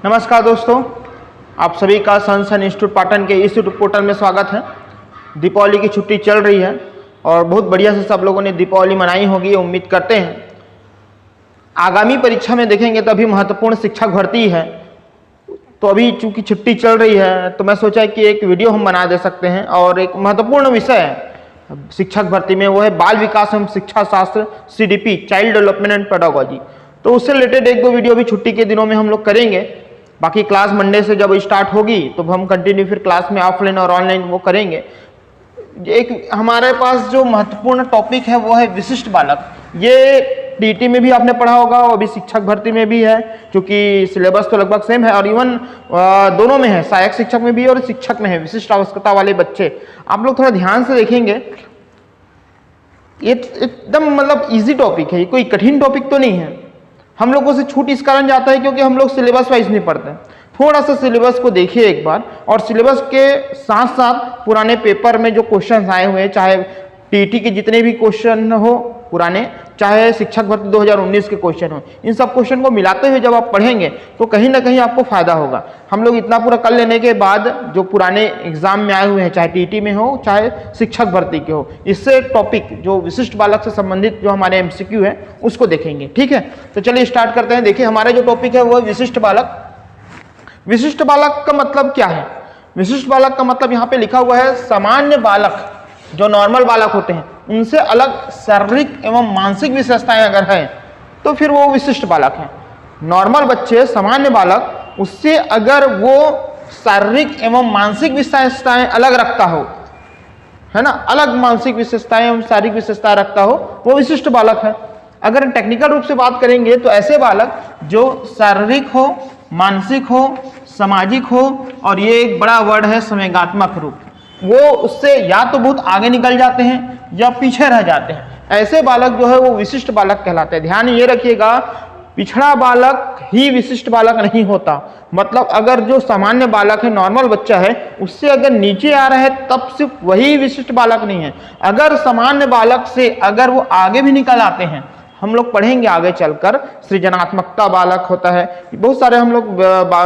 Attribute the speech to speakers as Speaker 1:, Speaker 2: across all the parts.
Speaker 1: नमस्कार दोस्तों, आप सभी का सनसन इंस्टीट्यूट पाटन के इस यूट्यूब पोर्टल में स्वागत है। दीपावली की छुट्टी चल रही है और बहुत बढ़िया से सब लोगों ने दीपावली मनाई होगी, उम्मीद करते हैं। आगामी परीक्षा में देखेंगे तो अभी महत्वपूर्ण शिक्षक भर्ती है, तो अभी चूंकि छुट्टी चल रही है तो मैं सोचा कि एक वीडियो हम बना दे सकते हैं। और एक महत्वपूर्ण विषय है शिक्षक भर्ती में, वो है बाल विकास एवं शिक्षा शास्त्र CDP, child development and pedagogy. तो उससे रिलेटेड एक दो वीडियो भी छुट्टी के दिनों में हम लोग करेंगे। बाकी क्लास मंडे से जब स्टार्ट होगी तो हम कंटिन्यू फिर क्लास में ऑफलाइन और ऑनलाइन वो करेंगे। एक हमारे पास जो महत्वपूर्ण टॉपिक है वो है विशिष्ट बालक। ये टीटी में भी आपने पढ़ा होगा और अभी शिक्षक भर्ती में भी है, क्योंकि सिलेबस तो लगभग सेम है और इवन दोनों में है, सहायक शिक्षक में भी और शिक्षक में है। विशिष्ट आवश्यकता वाले बच्चे आप लोग थोड़ा ध्यान से देखेंगे, ये एकदम मतलब इजी टॉपिक है, ये कोई कठिन टॉपिक तो नहीं है। हम लोगों से छूट इस कारण जाता है क्योंकि हम लोग सिलेबस वाइज नहीं पढ़ते। थोड़ा सा सिलेबस को देखिए एक बार, और सिलेबस के साथ साथ पुराने पेपर में जो क्वेश्चन आए हुए हैं, चाहे टीटी के जितने भी क्वेश्चन हो पुराने, चाहे शिक्षक भर्ती 2019 के क्वेश्चन हो, इन सब क्वेश्चन को मिलाते हुए जब आप पढ़ेंगे तो कहीं ना कहीं आपको फायदा होगा। हम लोग इतना पूरा कर लेने के बाद जो पुराने एग्जाम में आए हुए हैं, चाहे टीटी में हो चाहे शिक्षक भर्ती के हो, इससे टॉपिक जो विशिष्ट बालक से संबंधित जो हमारे MCQ है उसको देखेंगे। ठीक है, तो चलिए स्टार्ट करते हैं। देखिए हमारा जो टॉपिक है वो है विशिष्ट बालक। विशिष्ट बालक का मतलब क्या है? विशिष्ट बालक का मतलब यहाँ पे लिखा हुआ है सामान्य बालक, जो नॉर्मल बालक होते हैं उनसे अलग शारीरिक एवं मानसिक विशेषताएं अगर है तो फिर वो विशिष्ट बालक है। नॉर्मल बच्चे, सामान्य बालक, उससे अगर वो शारीरिक एवं मानसिक विशेषताएं अलग रखता हो, है ना, अलग मानसिक विशेषताएं एवं शारीरिक विशेषताएं रखता हो, वो विशिष्ट बालक है। अगर टेक्निकल रूप से बात करेंगे तो ऐसे बालक जो शारीरिक हो, मानसिक हो, सामाजिक हो, और ये एक बड़ा वर्ड है संवेगात्मक रूप, वो उससे या तो बहुत आगे निकल जाते हैं या पीछे रह जाते हैं, ऐसे बालक जो है वो विशिष्ट बालक कहलाते हैं। ध्यान ये रखिएगा, पिछड़ा बालक ही विशिष्ट बालक नहीं होता। मतलब अगर जो सामान्य बालक है, नॉर्मल बच्चा है, उससे अगर नीचे आ रहा है तब सिर्फ वही विशिष्ट बालक नहीं है। अगर सामान्य बालक से अगर वो आगे भी निकल आते हैं, हम लोग पढ़ेंगे आगे चलकर, सृजनात्मकता बालक होता है, बहुत सारे हम लोग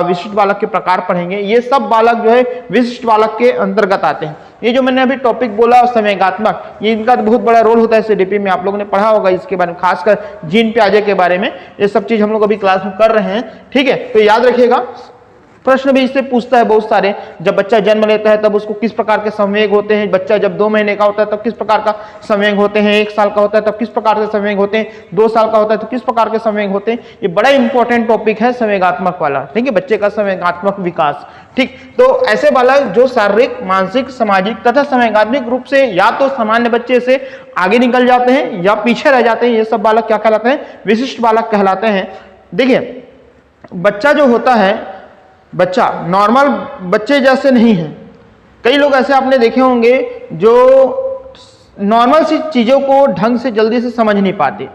Speaker 1: विशिष्ट बालक के प्रकार पढ़ेंगे। ये सब बालक जो है विशिष्ट बालक के अंतर्गत आते हैं। ये जो मैंने अभी टॉपिक बोला संवेगात्मक, ये इनका बहुत बड़ा रोल होता है CDP में, आप लोगों ने पढ़ा होगा इसके बारे में, खासकर जीन प्याजे के बारे में। ये सब चीज हम लोग अभी क्लास में कर रहे हैं। ठीक है, तो याद रखिएगा। प्रश्न भी इससे पूछता है बहुत सारे, जब बच्चा जन्म लेता है तब उसको किस प्रकार के संवेग होते हैं, बच्चा जब 2 महीने का होता है तब किस प्रकार का संवेग होते हैं, 1 साल का होता है तब किस प्रकार से संवेग होते हैं, 2 साल का होता है तो किस प्रकार के संवेग होते हैं। ये बड़ा इंपॉर्टेंट टॉपिक है संवेगात्मक वाला। ठीक है, बच्चे का संवेगात्मक विकास। ठीक, तो ऐसे बालक जो शारीरिक, मानसिक, सामाजिक तथा संवेगात्मक रूप से या तो सामान्य बच्चे से आगे निकल जाते हैं या पीछे रह जाते हैं, ये सब बालक क्या कहलाते हैं? विशिष्ट बालक कहलाते हैं। देखिए बच्चा जो होता है, बच्चा नॉर्मल बच्चे जैसे नहीं है। कई लोग ऐसे आपने देखे होंगे जो नॉर्मल सी चीज़ों को ढंग से जल्दी से समझ नहीं पाते,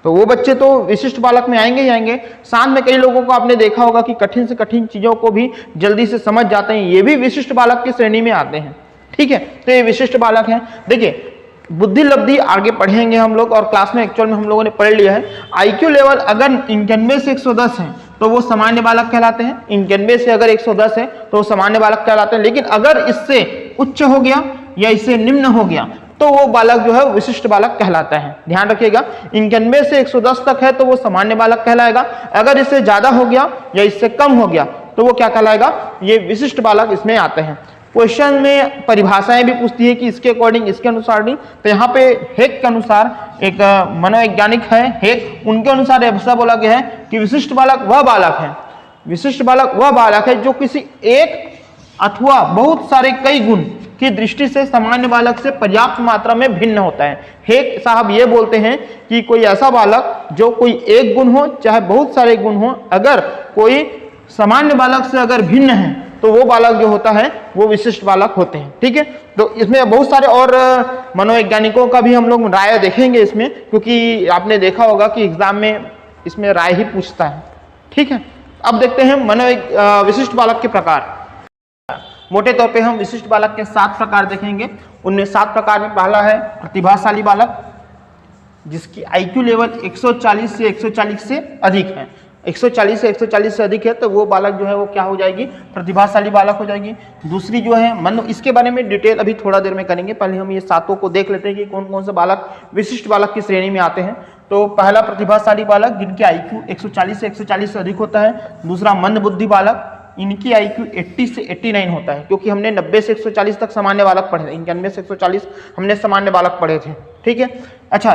Speaker 1: तो वो बच्चे तो विशिष्ट बालक में आएंगे ही आएंगे। साथ में कई लोगों को आपने देखा होगा कि कठिन से कठिन चीज़ों को भी जल्दी से समझ जाते हैं, ये भी विशिष्ट बालक की श्रेणी में आते हैं। ठीक है, तो ये विशिष्ट बालक हैं। देखिए बुद्धि लब्धि आगे पढ़ेंगे हम लोग, और क्लास में एक्चुअल में हम लोगों ने पढ़ लिया है। IQ लेवल अगर 91 से 110 है तो वो सामान्य बालक कहलाते हैं। 91 से अगर 110 है तो वो सामान्य बालक कहलाते हैं। लेकिन अगर इससे उच्च हो गया या इससे निम्न हो गया तो वो बालक जो है विशिष्ट बालक कहलाता है। ध्यान रखिएगा, 91 से 110 तक है तो वो सामान्य बालक कहलाएगा। अगर इससे ज्यादा हो गया या इससे कम हो गया तो वो क्या कहलाएगा? ये विशिष्ट बालक इसमें आते हैं। क्वेश्चन में परिभाषाएं भी पूछती है कि इसके अकॉर्डिंग, इसके अनुसार नहीं। तो यहाँ पे हेक के अनुसार, एक मनोवैज्ञानिक है हेक, उनके अनुसार ऐसा बोला गया है कि विशिष्ट बालक वह बालक है, विशिष्ट बालक वह बालक है जो किसी एक अथवा बहुत सारे कई गुण की दृष्टि से सामान्य बालक से पर्याप्त मात्रा में भिन्न होता है। हेक साहब ये बोलते हैं कि कोई ऐसा बालक जो कोई एक गुण हो चाहे बहुत सारे गुण हो, अगर कोई सामान्य बालक से अगर भिन्न है तो वो बालक जो होता है वो विशिष्ट बालक होते हैं। ठीक है, तो इसमें बहुत सारे और मनोवैज्ञानिकों का भी हम लोग राय देखेंगे इसमें, क्योंकि आपने देखा होगा कि एग्जाम में इसमें राय ही पूछता है। ठीक है, अब देखते हैं विशिष्ट बालक के प्रकार। मोटे तौर पे हम विशिष्ट बालक के 7 प्रकार देखेंगे। उनमें 7 प्रकार में पहला है प्रतिभाशाली बालक, जिसकी IQ लेवल 140 से 140 से अधिक है। 140 से 140 से अधिक है तो वो बालक जो है वो क्या हो जाएगी, प्रतिभाशाली बालक हो जाएगी। दूसरी जो है मन, इसके बारे में डिटेल अभी थोड़ा देर में करेंगे, पहले हम ये सातों को देख लेते हैं कि कौन कौन से बालक विशिष्ट बालक की श्रेणी में आते हैं। तो पहला प्रतिभाशाली बालक जिनके IQ 140 से 140 से अधिक होता है। दूसरा मंद बुद्धि बालक, इनकी IQ 80 से 89 होता है, क्योंकि हमने 90 से 140 तक सामान्य बालक पढ़े थे, 91 से 140 हमने सामान्य बालक पढ़े थे, ठीक है। अच्छा,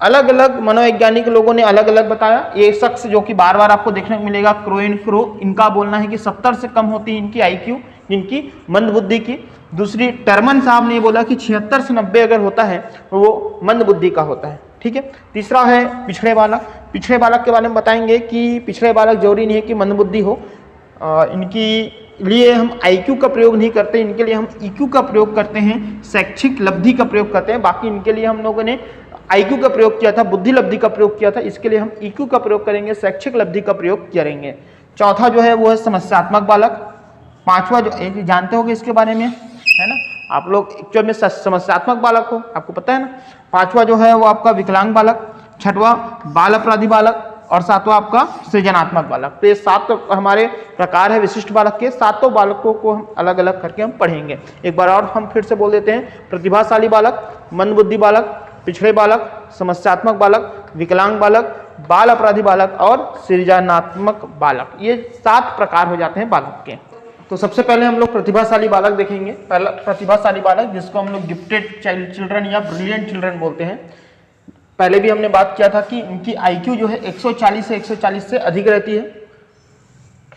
Speaker 1: अलग अलग मनोवैज्ञानिक लोगों ने अलग अलग बताया। ये शख्स जो कि बार बार आपको देखने को मिलेगा, क्रो एंड क्रो, इनका बोलना है कि 70 से कम होती है इनकी IQ, इनकी मंद बुद्धि की। दूसरी टर्मन साहब ने बोला कि 76 से 90 अगर होता है तो वो मंद बुद्धि का होता है, ठीक है। तीसरा है पिछड़े बालक। पिछड़े बालक के बारे में बताएंगे कि पिछड़े बालक जरूरी नहीं है कि मंद बुद्धि हो, इनकी लिए हम IQ का प्रयोग नहीं करते, इनके लिए हम EQ का प्रयोग करते हैं, शैक्षिक लब्धि का प्रयोग करते हैं। बाकी इनके लिए हम लोगों ने IQ का प्रयोग किया था, बुद्धि लब्धि का प्रयोग किया था, इसके लिए हम EQ का प्रयोग करेंगे, शैक्षिक लब्धि का प्रयोग करेंगे। चौथा जो है वो है समस्यात्मक बालक। पांचवा जो जानते होंगे इसके बारे में, है ना, आप लोग एक्चुअल में समस्यात्मक बालक हो, आपको पता है ना। पांचवा जो है वो आपका विकलांग बालक, छठवां बाल अपराधी बालक और सातवां आपका सृजनात्मक बालक। तो ये 7 हमारे प्रकार है विशिष्ट बालक के। 7 बालकों को हम अलग अलग करके हम पढ़ेंगे। एक बार और हम फिर से बोल देते हैं, प्रतिभाशाली बालक, मंद बुद्धि बालक, पिछड़े बालक, समस्यात्मक बालक, विकलांग बालक, बाल अपराधी बालक और सृजनात्मक बालक। ये 7 प्रकार हो जाते हैं बालक के। तो सबसे पहले हम लोग प्रतिभाशाली बालक देखेंगे। पहला प्रतिभाशाली बालक जिसको हम लोग गिफ्टेड चिल्ड्रन या ब्रिलियंट चिल्ड्रन बोलते हैं। पहले भी हमने बात किया था कि इनकी IQ जो है 140 से 140 से अधिक रहती है।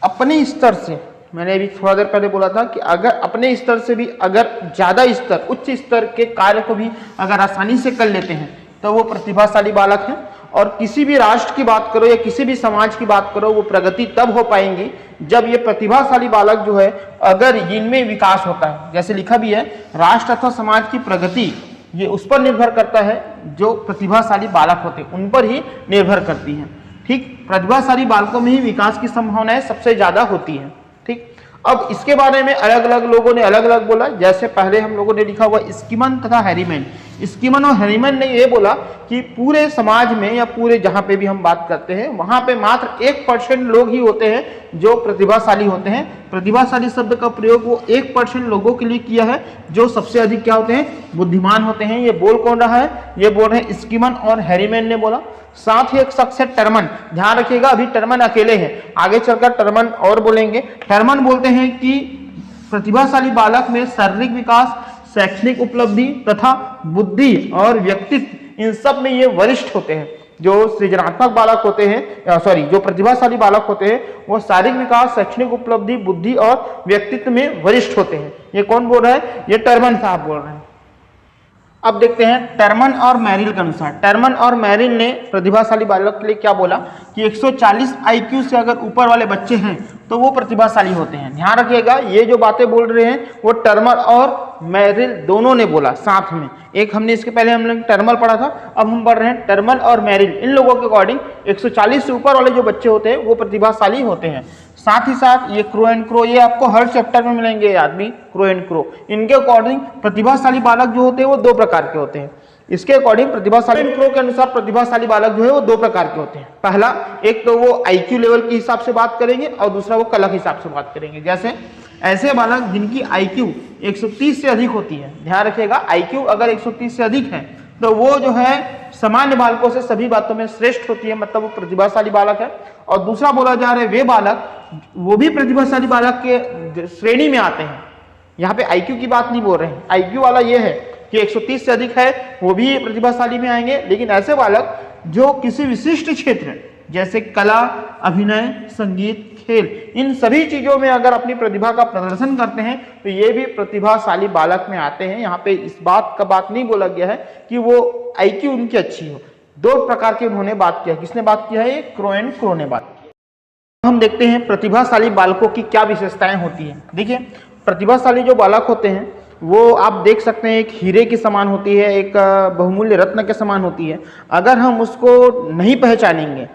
Speaker 1: अपने स्तर से, मैंने अभी थोड़ा देर पहले बोला था कि अगर अपने स्तर से भी अगर ज़्यादा स्तर, उच्च स्तर के कार्य को भी अगर आसानी से कर लेते हैं तो वो प्रतिभाशाली बालक हैं। और किसी भी राष्ट्र की बात करो या किसी भी समाज की बात करो, वो प्रगति तब हो पाएंगी जब ये प्रतिभाशाली बालक जो है अगर इनमें विकास होता है। जैसे लिखा भी है, राष्ट्र अथवा समाज की प्रगति ये उस पर निर्भर करता है जो प्रतिभाशाली बालक होते हैं, उन पर ही निर्भर करती है, ठीक। प्रतिभाशाली बालकों में ही विकास की संभावनाएं सबसे ज्यादा होती है, ठीक। अब इसके बारे में अलग अलग लोगों ने अलग अलग बोला। जैसे पहले हम लोगों ने लिखा हुआ स्कीमन तथा हैरीमैन। स्कीमन और हैरीमैन ने ये बोला कि पूरे समाज में या पूरे जहां पे भी हम बात करते हैं वहां पे मात्र 1% लोग ही होते हैं जो प्रतिभाशाली होते हैं। प्रतिभाशाली शब्द का प्रयोग वो 1% लोगों के लिए किया है जो सबसे अधिक क्या होते हैं, बुद्धिमान होते हैं। ये बोल कौन रहा है, ये बोल रहे हैं स्कीमन और हैरीमैन ने बोला। साथ ही एक शख्स है टर्मन। ध्यान रखिएगा, अभी टर्मन अकेले हैं, आगे चलकर टर्मन और बोलेंगे। टर्मन बोलते हैं कि प्रतिभाशाली बालक में शारीरिक विकास, शैक्षणिक उपलब्धि तथा बुद्धि और व्यक्तित्व, इन सब में ये वरिष्ठ होते हैं। जो सृजनात्मक बालक होते हैं, जो प्रतिभाशाली बालक होते हैं, वो शारीरिक विकास, शैक्षणिक उपलब्धि, बुद्धि और व्यक्तित्व में वरिष्ठ होते हैं। ये कौन बोल रहा है, ये टर्मन साहब बोल रहे हैं। अब देखते हैं टर्मन और मैरिल के अनुसार। टर्मन और मैरिल ने प्रतिभाशाली बालक के लिए क्या बोला कि 140 IQ से अगर ऊपर वाले बच्चे हैं तो वो प्रतिभाशाली होते हैं। ध्यान रखिएगा, ये जो बातें बोल रहे हैं वो टर्मन और मैरिल दोनों ने बोला साथ में। एक हमने इसके पहले हमने टर्मन पढ़ा था, अब हम पढ़ रहे हैं टर्मन और मैरिल। इन लोगों के अकॉर्डिंग 140 से ऊपर वाले जो बच्चे होते हैं वो प्रतिभाशाली होते हैं। साथ ही साथ ये क्रो एंड क्रो, ये आपको हर चैप्टर में मिलेंगे ये आदमी, क्रो एंड क्रो। इनके अकॉर्डिंग प्रतिभाशाली बालक जो होते हैं वो 2 प्रकार के होते हैं। इसके अकॉर्डिंग प्रतिभाशाली क्रो के अनुसार प्रतिभाशाली बालक जो है वो 2 प्रकार के होते हैं। पहला, एक तो वो IQ लेवल के हिसाब से बात करेंगे और दूसरा वो कला के हिसाब से बात करेंगे। जैसे ऐसे बालक जिनकी IQ 130 से अधिक होती है। ध्यान रखिएगा, IQ अगर 130 से अधिक है तो वो जो है सामान्य बालकों से सभी बातों में श्रेष्ठ होती है, मतलब वो प्रतिभाशाली बालक है। और दूसरा बोला जा रहा है वे बालक वो भी प्रतिभाशाली बालक के श्रेणी में आते हैं। यहाँ पे IQ की बात नहीं बोल रहे हैं, IQ वाला ये है कि 130 से अधिक है वो भी प्रतिभाशाली में आएंगे। लेकिन ऐसे बालक जो किसी विशिष्ट क्षेत्र जैसे कला, अभिनय, संगीत, खेल, इन सभी चीजों में अगर अपनी प्रतिभा का प्रदर्शन करते हैं तो ये भी प्रतिभाशाली बालक में आते हैं। यहाँ पे इस बात का बात नहीं बोला गया है कि वो IQ उनकी अच्छी हो। 2 प्रकार के उन्होंने बात किया। किसने बात किया है, क्रो एंड क्रो ने बात की। हम देखते हैं प्रतिभाशाली बालकों की क्या विशेषताएं होती हैं। देखिए, प्रतिभाशाली जो बालक होते हैं वो आप देख सकते हैं एक हीरे के समान होती है, एक बहुमूल्य रत्न के समान होती है। अगर हम उसको नहीं पहचानेंगे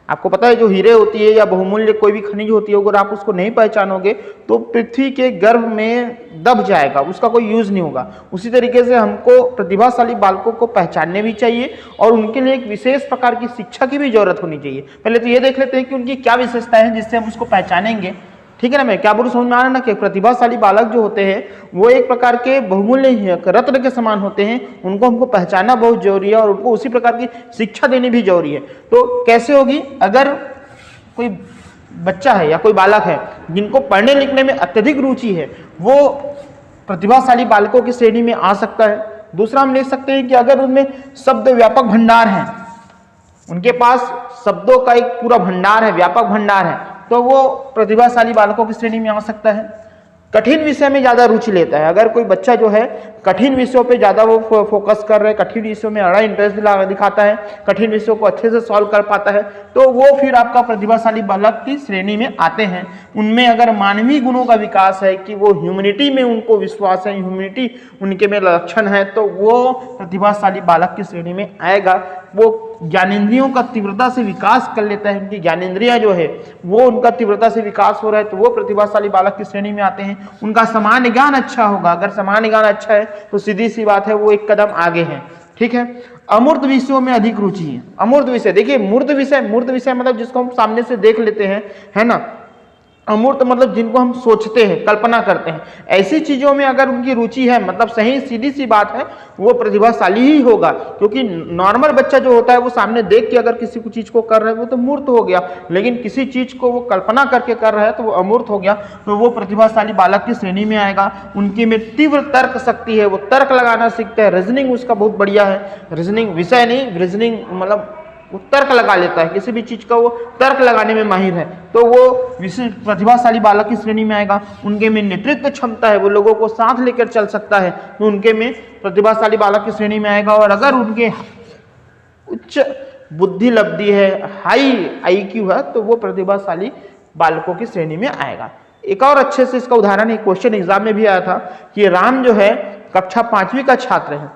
Speaker 1: आपको पता है जो हीरे होती है या बहुमूल्य कोई भी खनिज होती है, अगर आप उसको नहीं पहचानोगे तो पृथ्वी के गर्भ में दब जाएगा, उसका कोई यूज नहीं होगा। उसी तरीके से हमको प्रतिभाशाली बालकों को पहचानने भी चाहिए और उनके लिए एक विशेष प्रकार की शिक्षा की भी जरूरत होनी चाहिए। पहले तो ये देख लेते हैं कि उनकी क्या विशेषताएं हैं जिससे हम उसको पहचानेंगे, ठीक है ना। मैं क्या बोलूं, समझ में आ रहा है ना कि प्रतिभाशाली बालक जो होते हैं वो एक प्रकार के बहुमूल्य रत्न के समान होते हैं, उनको हमको पहचानना बहुत जरूरी है और उनको उसी प्रकार की शिक्षा देनी भी जरूरी है। तो कैसे होगी, अगर कोई बच्चा है या कोई बालक है जिनको पढ़ने लिखने में अत्यधिक रुचि है, वो प्रतिभाशाली बालकों की श्रेणी में आ सकता है। दूसरा हम लिख सकते हैं कि अगर उनमें शब्द व्यापक भंडार है, उनके पास शब्दों का एक पूरा भंडार है, व्यापक भंडार है, तो वो प्रतिभाशाली बालकों की श्रेणी में आ सकता है। कठिन विषय में ज्यादा रुचि लेता है, अगर कोई बच्चा जो है कठिन विषयों पे ज्यादा वो फोकस कर रहे हैं, कठिन विषयों में बड़ा इंटरेस्ट दिखाता है, कठिन विषयों को अच्छे से सॉल्व कर पाता है, तो वो फिर आपका प्रतिभाशाली बालक की श्रेणी में आते हैं। उनमें अगर मानवीय गुणों का विकास है कि वो ह्यूमैनिटी में उनको विश्वास है, ह्यूमैनिटी उनके में लक्षण है, तो वो प्रतिभाशाली बालक की श्रेणी में आएगा। वो ज्ञानेंद्रियों का तीव्रता से विकास कर लेता है, उनकी ज्ञानेंद्रियां जो है वो उनका तीव्रता से विकास हो रहा है, तो वो प्रतिभाशाली बालक की श्रेणी में आते हैं। उनका सामान्य ज्ञान अच्छा होगा, अगर सामान्य ज्ञान अच्छा है तो सीधी सी बात है वो एक कदम आगे है, ठीक है। अमूर्त विषयों में अधिक रुचि है। अमूर्त विषय, देखिए मूर्त विषय मतलब जिसको हम सामने से देख लेते हैं, है ना। अमूर्त मतलब जिनको हम सोचते हैं, कल्पना करते हैं, ऐसी चीजों में अगर उनकी रुचि है, मतलब सही सीधी सी बात है वो प्रतिभाशाली ही होगा। क्योंकि नॉर्मल बच्चा जो होता है वो सामने देख के अगर किसी को चीज को कर रहा है वो तो मूर्त हो गया, लेकिन किसी चीज को वो कल्पना करके कर रहा है तो वो अमूर्त हो गया, तो वो प्रतिभाशाली बालक की श्रेणी में आएगा। उनके में तीव्र तर्क शक्ति है, वो तर्क लगाना सीखते हैं, रीजनिंग उसका बहुत बढ़िया है, रीजनिंग विषय नहीं, रीजनिंग मतलब वो तर्क लगा लेता है, किसी भी चीज का वो तर्क लगाने में माहिर है, तो वो विशेष प्रतिभाशाली बालक की श्रेणी में आएगा। उनके में नेतृत्व क्षमता है, वो लोगों को साथ लेकर चल सकता है, तो उनके में प्रतिभाशाली बालक की श्रेणी में आएगा। और अगर उनके उच्च बुद्धि लब्धि है, हाई IQ है, तो वो प्रतिभाशाली बालकों की श्रेणी में आएगा। एक और अच्छे से इसका उदाहरण एक क्वेश्चन एग्जाम में भी आया था कि राम जो है कक्षा 5वीं का छात्र है,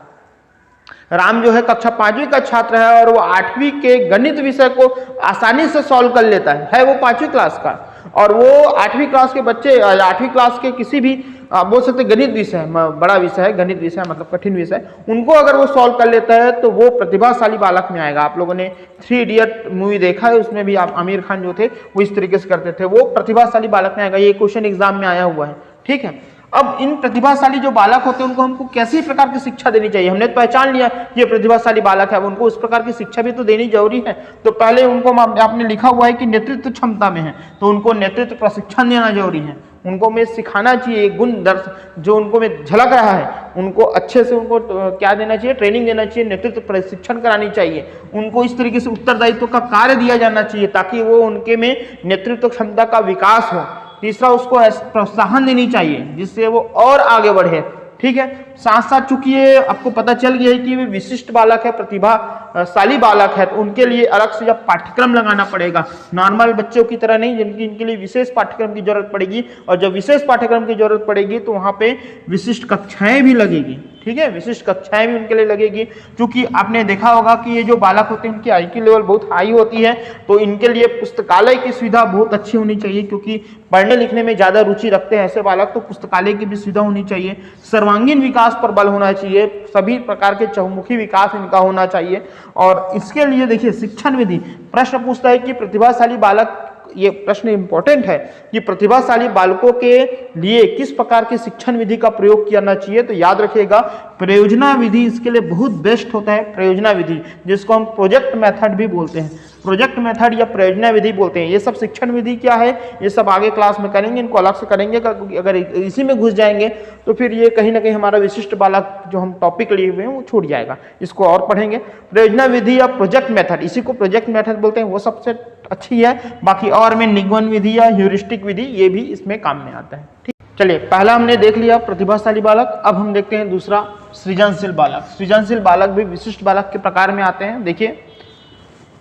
Speaker 1: राम जो है कक्षा 5वीं का छात्र है और वो 8वीं के गणित विषय को आसानी से सॉल्व कर लेता है वो 5वीं क्लास का, और वो 8वीं क्लास के बच्चे 8वीं क्लास के किसी भी बोल सकते गणित विषय, बड़ा विषय है गणित विषय मतलब कठिन विषय, उनको अगर वो सॉल्व कर लेता है तो वो प्रतिभाशाली बालक में आएगा। आप लोगों ने 3 इडियट मूवी देखा है, उसमें भी आमिर खान जो थे वो इस तरीके से करते थे, वो प्रतिभाशाली बालक में आएगा। ये क्वेश्चन एग्जाम में आया हुआ है, ठीक है। अब इन प्रतिभाशाली जो बालक होते हैं उनको हमको कैसी प्रकार की शिक्षा देनी चाहिए, हमने तो पहचान लिया ये प्रतिभाशाली बालक है, अब उनको उस प्रकार की शिक्षा भी तो देनी जरूरी है। तो पहले उनको आपने लिखा हुआ है कि नेतृत्व क्षमता में है, तो उनको नेतृत्व प्रशिक्षण देना जरूरी है, उनको में सिखाना चाहिए गुण दर्श जो उनको में झलक रहा है, उनको अच्छे से उनको क्या देना चाहिए, ट्रेनिंग देना चाहिए, नेतृत्व प्रशिक्षण करानी चाहिए, उनको इस तरीके से उत्तरदायित्व का कार्य दिया जाना चाहिए ताकि वो उनके में नेतृत्व क्षमता का विकास हो। तीसरा उसको प्रोत्साहन देनी चाहिए जिससे वो और आगे बढ़े, ठीक है। साथ साथ चूंकि ये आपको पता चल गया है कि वे विशिष्ट बालक है, प्रतिभाशाली बालक है, तो उनके लिए अलग से जब पाठ्यक्रम लगाना पड़ेगा, नॉर्मल बच्चों की तरह नहीं जिनकी इनके लिए विशेष पाठ्यक्रम की जरूरत पड़ेगी, और जब विशेष पाठ्यक्रम की जरूरत पड़ेगी तो वहाँ पे विशिष्ट कक्षाएं भी लगेगी, ठीक है, विशिष्ट कक्षाएं भी उनके लिए लगेगी। क्योंकि आपने देखा होगा कि ये जो बालक होते हैं उनकी IQ लेवल बहुत हाई होती है, तो इनके लिए पुस्तकालय की सुविधा बहुत अच्छी होनी चाहिए, क्योंकि पढ़ने लिखने में ज्यादा रुचि रखते हैं ऐसे बालक, तो पुस्तकालय की भी सुविधा होनी चाहिए। सर्वांगीण विकास पर बल होना चाहिए, सभी प्रकार के चहुमुखी विकास इनका होना चाहिए। और इसके लिए देखिए शिक्षण विधि, प्रश्न पूछता है कि प्रतिभाशाली बालक, ये प्रश्न इंपॉर्टेंट है कि प्रतिभाशाली बालकों के लिए किस प्रकार की शिक्षण विधि का प्रयोग करना चाहिए, तो याद रखिएगा प्रयोजना विधि इसके लिए बहुत बेस्ट होता है। प्रयोजना विधि जिसको हम प्रोजेक्ट मेथड भी बोलते हैं, प्रोजेक्ट मेथड या प्रयोजना विधि बोलते हैं। ये सब शिक्षण विधि क्या है ये सब आगे क्लास में करेंगे, इनको अलग से करेंगे, अगर इसी में घुस जाएंगे तो फिर ये कहीं ना कहीं हमारा विशिष्ट बालक जो हम टॉपिक लिए हुए हैं वो छूट जाएगा, इसको और पढ़ेंगे। प्रयोजना विधि या प्रोजेक्ट मेथड, इसी को प्रोजेक्ट मेथड बोलते हैं, वो सबसे अच्छी है। बाकी और में निगमन विधि या ह्यूरिस्टिक विधि ये भी इसमें काम में आता है, ठीक। चलिए पहला हमने देख लिया प्रतिभाशाली बालक, अब हम देखते हैं दूसरा सृजनशील बालक। सृजनशील बालक भी विशिष्ट बालक के प्रकार में आते हैं। देखिए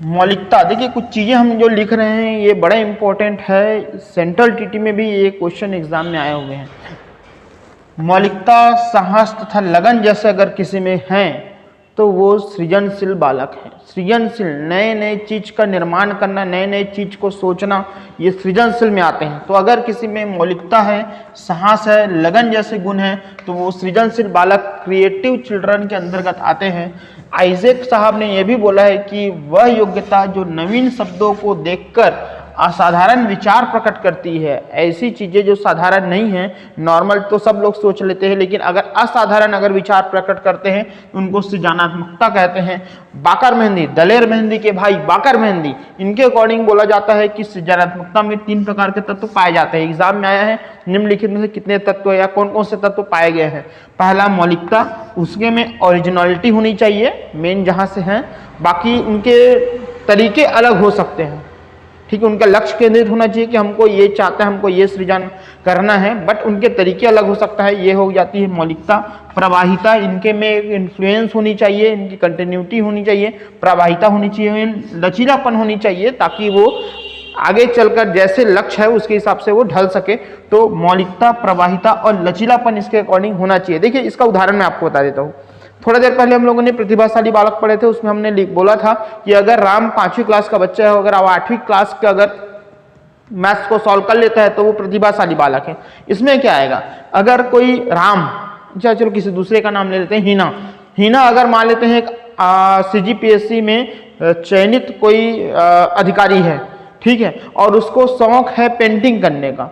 Speaker 1: मौलिकता, देखिए कुछ चीजें हम जो लिख रहे हैं ये बड़ा इंपॉर्टेंट है, सेंट्रल TT में भी ये क्वेश्चन एग्जाम में आए हुए हैं। मौलिकता, साहस तथा लगन जैसे अगर किसी में है तो वो सृजनशील बालक है। सृजनशील, नए नए चीज का निर्माण करना, नए नए चीज को सोचना, ये सृजनशील में आते हैं। तो अगर किसी में मौलिकता है, साहस है, लगन जैसे गुण है, तो वो सृजनशील बालक क्रिएटिव चिल्ड्रन के अंतर्गत आते हैं। आइजैक साहब ने यह भी बोला है कि वह योग्यता जो नवीन शब्दों को देखकर असाधारण विचार प्रकट करती है, ऐसी चीजें जो साधारण नहीं है, नॉर्मल तो सब लोग सोच लेते हैं, लेकिन अगर असाधारण अगर विचार प्रकट करते हैं उनको सृजनात्मकता कहते हैं। बाकर मेहंदी, दलेर मेहंदी के भाई बाकर मेहंदी, इनके अकॉर्डिंग बोला जाता है कि सृजनात्मकता में 3 प्रकार के तत्व पाए जाते हैं। एग्जाम में आया है निम्नलिखित में से कितने तत्व या कौन कौन से तत्व पाए गए हैं। पहला मौलिकता, उसके में ओरिजिनलिटी होनी चाहिए, मेन जहां से है। बाकी उनके तरीके अलग हो सकते हैं, ठीक है, उनका लक्ष्य केंद्रित होना चाहिए कि हमको ये चाहते हैं, हमको ये सृजन करना है, बट उनके तरीके अलग हो सकता है। ये हो जाती है मौलिकता। प्रवाहिता, इनके में इन्फ्लुएंस होनी चाहिए, इनकी कंटिन्यूटी होनी चाहिए, प्रवाहिता होनी चाहिए, लचीलापन होनी चाहिए, ताकि वो आगे चलकर जैसे लक्ष्य है उसके हिसाब से वो ढल सके। तो मौलिकता, प्रवाहिता और लचीलापन इसके अकॉर्डिंग होना चाहिए। देखिए इसका उदाहरण मैं आपको बता देता हूँ। थोड़ा देर पहले हम लोगों ने प्रतिभाशाली बालक पढ़े थे, उसमें हमने बोला था कि अगर राम 5वीं क्लास का बच्चा है, अगर 8वीं क्लास का अगर मैथ्स को सॉल्व कर लेता है तो वो प्रतिभाशाली बालक है। इसमें क्या आएगा, अगर कोई राम, चलो किसी दूसरे का नाम ले लेते हैं, हीना अगर मान लेते हैं CGPSC में चयनित कोई अधिकारी है, ठीक है, और उसको शौक है पेंटिंग करने का,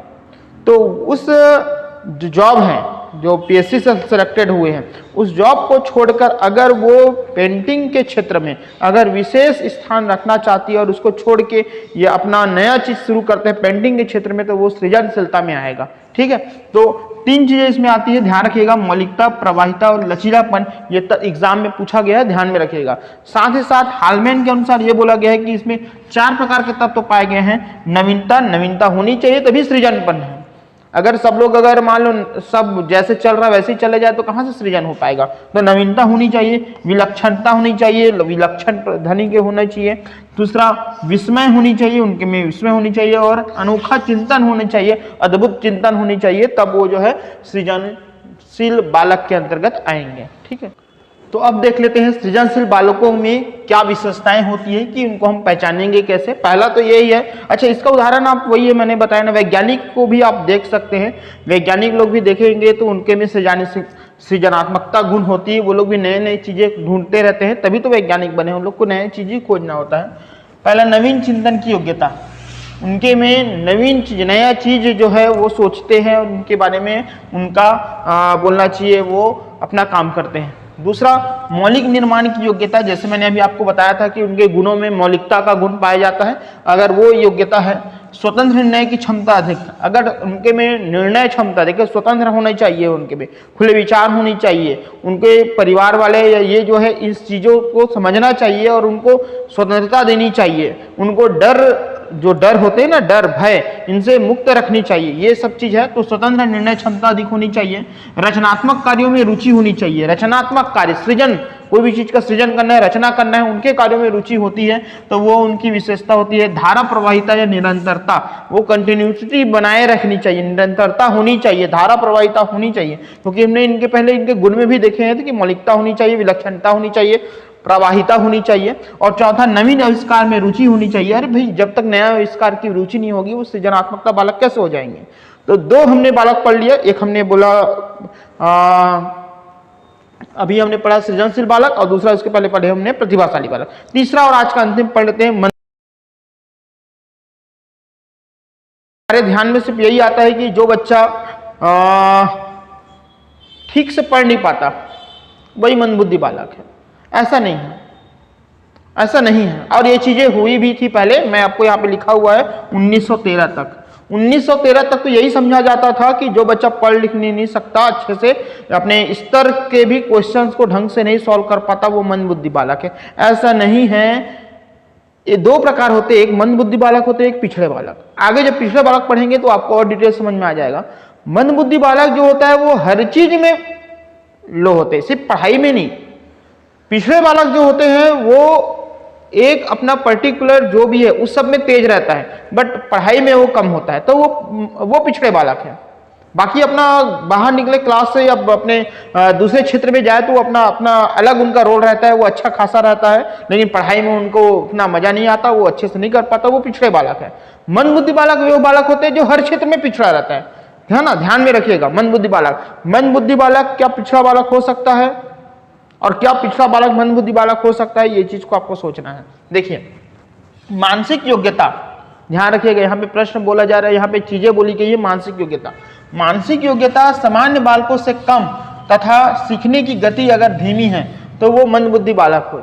Speaker 1: तो उस जो जॉब है, जो PSC से सिलेक्टेड हुए हैं, उस जॉब को छोड़कर अगर वो पेंटिंग के क्षेत्र में अगर विशेष स्थान रखना चाहती है और उसको छोड़ के ये अपना नया चीज शुरू करते हैं पेंटिंग के क्षेत्र में, तो वो सृजनशीलता में आएगा। ठीक है, तो 3 चीजें इसमें आती है, ध्यान रखिएगा, मौलिकता, प्रवाहिता और लचीलापन। ये एग्जाम में पूछा गया है, ध्यान में रखिएगा। साथ ही साथ हालमैन के अनुसार ये बोला गया है कि इसमें 4 प्रकार के तत्व पाए गए हैं। नवीनता होनी चाहिए तभी सृजनपन है। अगर सब लोग अगर मान लो सब जैसे चल रहा है वैसे ही चले जाए तो कहां से सृजन हो पाएगा। तो नवीनता होनी चाहिए, विलक्षणता होनी चाहिए, विलक्षण ध्वनि के होना चाहिए। दूसरा विस्मय होनी चाहिए, उनके में विस्मय होनी चाहिए, और अनोखा चिंतन होना चाहिए, अद्भुत चिंतन होनी चाहिए, तब वो जो है सृजनशील बालक के अंतर्गत आएंगे। ठीक है, तो अब देख लेते हैं सृजनशील बालकों में क्या विशेषताएं होती है कि उनको हम पहचानेंगे कैसे। पहला तो यही है, अच्छा इसका उदाहरण आप वही है मैंने बताया ना, वैज्ञानिक को भी आप देख सकते हैं, वैज्ञानिक लोग भी देखेंगे तो उनके में सृजनात्मकता गुण होती है। वो लोग भी नए नए चीजें ढूंढते रहते हैं, तभी तो वैज्ञानिक बने, उन लोग को नई चीजें खोजना होता है। पहला नवीन चिंतन की योग्यता, उनके में नवीन चीज, नया चीज जो है वो सोचते हैं, उनके बारे में उनका बोलना चाहिए, वो अपना काम करते हैं। दूसरा मौलिक निर्माण की योग्यता, जैसे मैंने अभी आपको बताया था कि उनके गुणों में मौलिकता का गुण पाया जाता है, अगर वो योग्यता है। स्वतंत्र निर्णय की क्षमता अधिक, अगर उनके में निर्णय क्षमता, देखिए स्वतंत्र होना चाहिए, उनके में खुले विचार होनी चाहिए, उनके परिवार वाले या ये जो है इस चीज़ों को समझना चाहिए और उनको स्वतंत्रता देनी चाहिए। उनको जो डर होते हैं ना, डर भय, इनसे मुक्त रखनी चाहिए, ये सब चीज है। तो स्वतंत्र निर्णय क्षमता अधिक होनी चाहिए। रचनात्मक कार्यों में रुचि होनी चाहिए, रचनात्मक कार्य, सृजन, कोई भी चीज का सृजन करना है, रचना करना है, उनके कार्यों में रुचि होती है, तो वो उनकी विशेषता होती है। धारा प्रवाहिता या निरंतरता, वो कंटिन्यूटी बनाए रखनी चाहिए, निरंतरता होनी चाहिए, धारा प्रवाहिता होनी चाहिए, क्योंकि हमने इनके पहले इनके गुण में भी देखे हैं कि मौलिकता होनी चाहिए, विलक्षणता होनी चाहिए, प्रवाहिता होनी चाहिए। और चौथा नवीन आविष्कार में रुचि होनी चाहिए। अरे भाई, जब तक नया आविष्कार की रुचि नहीं होगी वो सृजनात्मकता बालक कैसे हो जाएंगे। तो 2 हमने बालक पढ़ लिया, एक हमने बोला अभी हमने पढ़ा सृजनशील बालक, और दूसरा उसके पहले पढ़े हमने प्रतिभाशाली बालक। तीसरा और आज का अंतिम पढ़ लेते हैं। हमारे ध्यान में सिर्फ यही आता है कि जो बच्चा ठीक से पढ़ नहीं पाता वही मंदबुद्धि बालक है। ऐसा नहीं है, ऐसा नहीं है। और ये चीजें हुई भी थी पहले, मैं आपको यहाँ पे लिखा हुआ है 1913 तक। 1913 तक तो यही समझा जाता था कि जो बच्चा पढ़ लिख नहीं सकता, अच्छे से अपने स्तर के भी क्वेश्चंस को ढंग से नहीं सॉल्व कर पाता, वो मंदबुद्धि बालक है। ऐसा नहीं है। ये 2 प्रकार होते हैं, एक मंदबुद्धि बालक होते हैं, एक पिछड़े बालक। आगे जब पिछड़े बालक पढ़ेंगे तो आपको और डिटेल समझ में आ जाएगा। मंदबुद्धि बालक जो होता है वो हर चीज में लो होते हैं, सिर्फ पढ़ाई में नहीं। पिछड़े बालक जो होते हैं वो एक अपना पर्टिकुलर जो भी है उस सब में तेज रहता है, बट पढ़ाई में वो कम होता है, तो वो पिछड़े बालक है। बाकी अपना बाहर निकले क्लास से या अपने दूसरे क्षेत्र में जाए तो अपना अपना अलग उनका रोल रहता है, वो अच्छा खासा रहता है, लेकिन पढ़ाई में उनको उतना मजा नहीं आता, वो अच्छे से नहीं कर पाता, वो पिछड़े बालक है। मंदबुद्धि बालक वो बालक होते हैं जो हर क्षेत्र में पिछड़ा रहता है ना, ध्यान में रखिएगा। मंदबुद्धि बालक क्या पिछड़ा बालक हो सकता है और क्या पिछड़ा बालक मंदबुद्धि बालक हो सकता है, ये चीज को आपको सोचना है। देखिए, मानसिक योग्यता, ध्यान रखिएगा, यहाँ पे प्रश्न बोला जा रहा है, यहाँ पे चीजें बोली गई है। मानसिक योग्यता सामान्य बालकों से कम तथा सीखने की गति अगर धीमी है तो वो मंदबुद्धि बालक हो।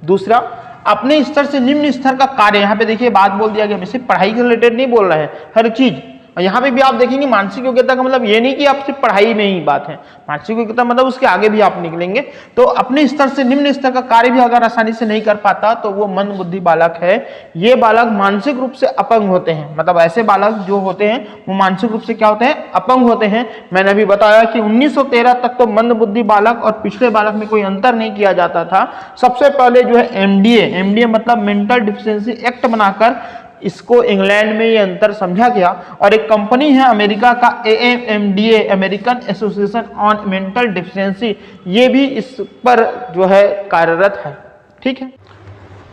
Speaker 1: दूसरा, अपने स्तर से निम्न स्तर का कार्य, यहाँ पे देखिए बात बोल दिया गया, सिर्फ पढ़ाई के रिलेटेड नहीं बोल रहा है, हर चीज। और यहाँ पे भी आप देखेंगे मानसिक योग्यता का मतलब ये नहीं कि आप सिर्फ पढ़ाई में ही बात है, मानसिक योग्यता मतलब उसके आगे भी आप निकलेंगे। तो अपने स्तर से निम्न स्तर का कार्य भी अगर आसानी से नहीं कर पाता तो वो मंदबुद्धि बालक है। ये बालक मानसिक रूप से अपंग होते हैं, मतलब ऐसे बालक जो होते हैं वो मानसिक रूप से क्या होते हैं, अपंग होते हैं। मैंने अभी बताया कि 1913 तक तो मंदबुद्धि बालक और पिछड़े बालक में कोई अंतर नहीं किया जाता था। सबसे पहले जो है एमडीए मतलब मेंटल डिफिशिएंसी एक्ट बनाकर इसको इंग्लैंड में ये अंतर समझा गया, और एक कंपनी है अमेरिका का AMDA, American association on mental deficiency, ये भी इस पर जो है कार्यरत है। ठीक है,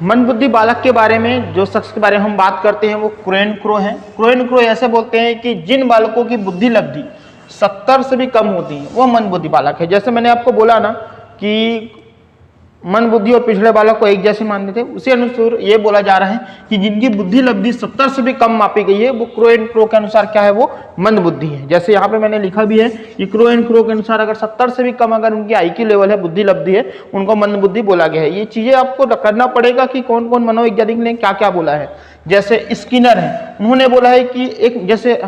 Speaker 1: मंदबुद्धि बालक के बारे में जो शख्स के बारे में हम बात करते हैं वो क्रोएनक्रो है। क्रोएनक्रो ऐसे बोलते हैं कि जिन बालकों की बुद्धि लब्धि 70 से भी कम होती है वो मंदबुद्धि बालक है। जैसे मैंने आपको बोला ना कि मंदबुद्धि और पिछड़े बालक को एक जैसे मानते थे, उसी अनुसार ये बोला जा रहा है कि जिनकी बुद्धि लब्धि 70 से भी कम मापी गई है वो क्रोएनक्रो के अनुसार क्या है, वो मंदबुद्धि है। जैसे यहाँ पे मैंने लिखा भी है कि क्रोएनक्रो के अनुसार अगर 70 से भी कम अगर उनकी IQ लेवल है, बुद्धि लब्धि है, उनको मंदबुद्धि बोला गया है। ये चीजें आपको करना पड़ेगा कि कौन कौन मनोवैज्ञानिक ने क्या क्या बोला है। जैसे स्किनर है, उन्होंने बोला है कि एक, जैसे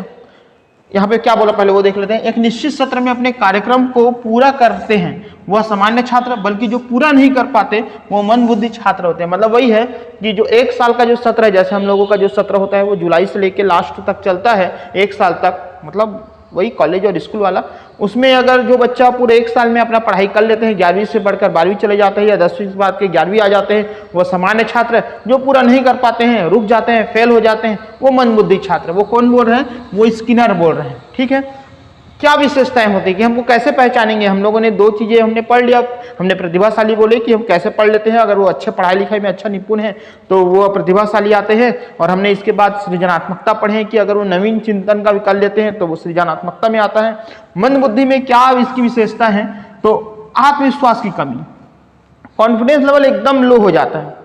Speaker 1: यहाँ पे क्या बोला पहले वो देख लेते हैं। एक निश्चित सत्र में अपने कार्यक्रम को पूरा करते हैं वह सामान्य छात्र, बल्कि जो पूरा नहीं कर पाते वो मंदबुद्धि छात्र होते हैं। मतलब वही है कि जो एक साल का जो सत्र है, जैसे हम लोगों का जो सत्र होता है वो जुलाई से लेकर लास्ट तक चलता है, एक साल तक, मतलब वही कॉलेज और स्कूल वाला। उसमें अगर जो बच्चा पूरे एक साल में अपना पढ़ाई कर लेते हैं, 11वीं से बढ़कर 12वीं चले जाते हैं या 10वीं के बाद के 11वीं आ जाते हैं, वो सामान्य छात्र। जो पूरा नहीं कर पाते हैं, रुक जाते हैं, फेल हो जाते हैं, वो मंदबुद्धि छात्र। वो कौन बोल रहे हैं, वो स्किनर बोल रहे हैं। ठीक है, क्या विशेषताएं होती है कि हमको कैसे पहचानेंगे। हम लोगों ने दो चीजें हमने पढ़ लिया। हमने प्रतिभाशाली बोले कि हम कैसे पढ़ लेते हैं, अगर वो अच्छे पढ़ाई लिखाई में अच्छा निपुण है तो वो प्रतिभाशाली आते हैं। और हमने इसके बाद सृजनात्मकता पढ़े कि अगर वो नवीन चिंतन का भी कर लेते हैं तो वो सृजनात्मकता में आता है। मंदबुद्धि में क्या इसकी विशेषता है, तो आत्मविश्वास की कमी, कॉन्फिडेंस लेवल एकदम लो हो जाता है।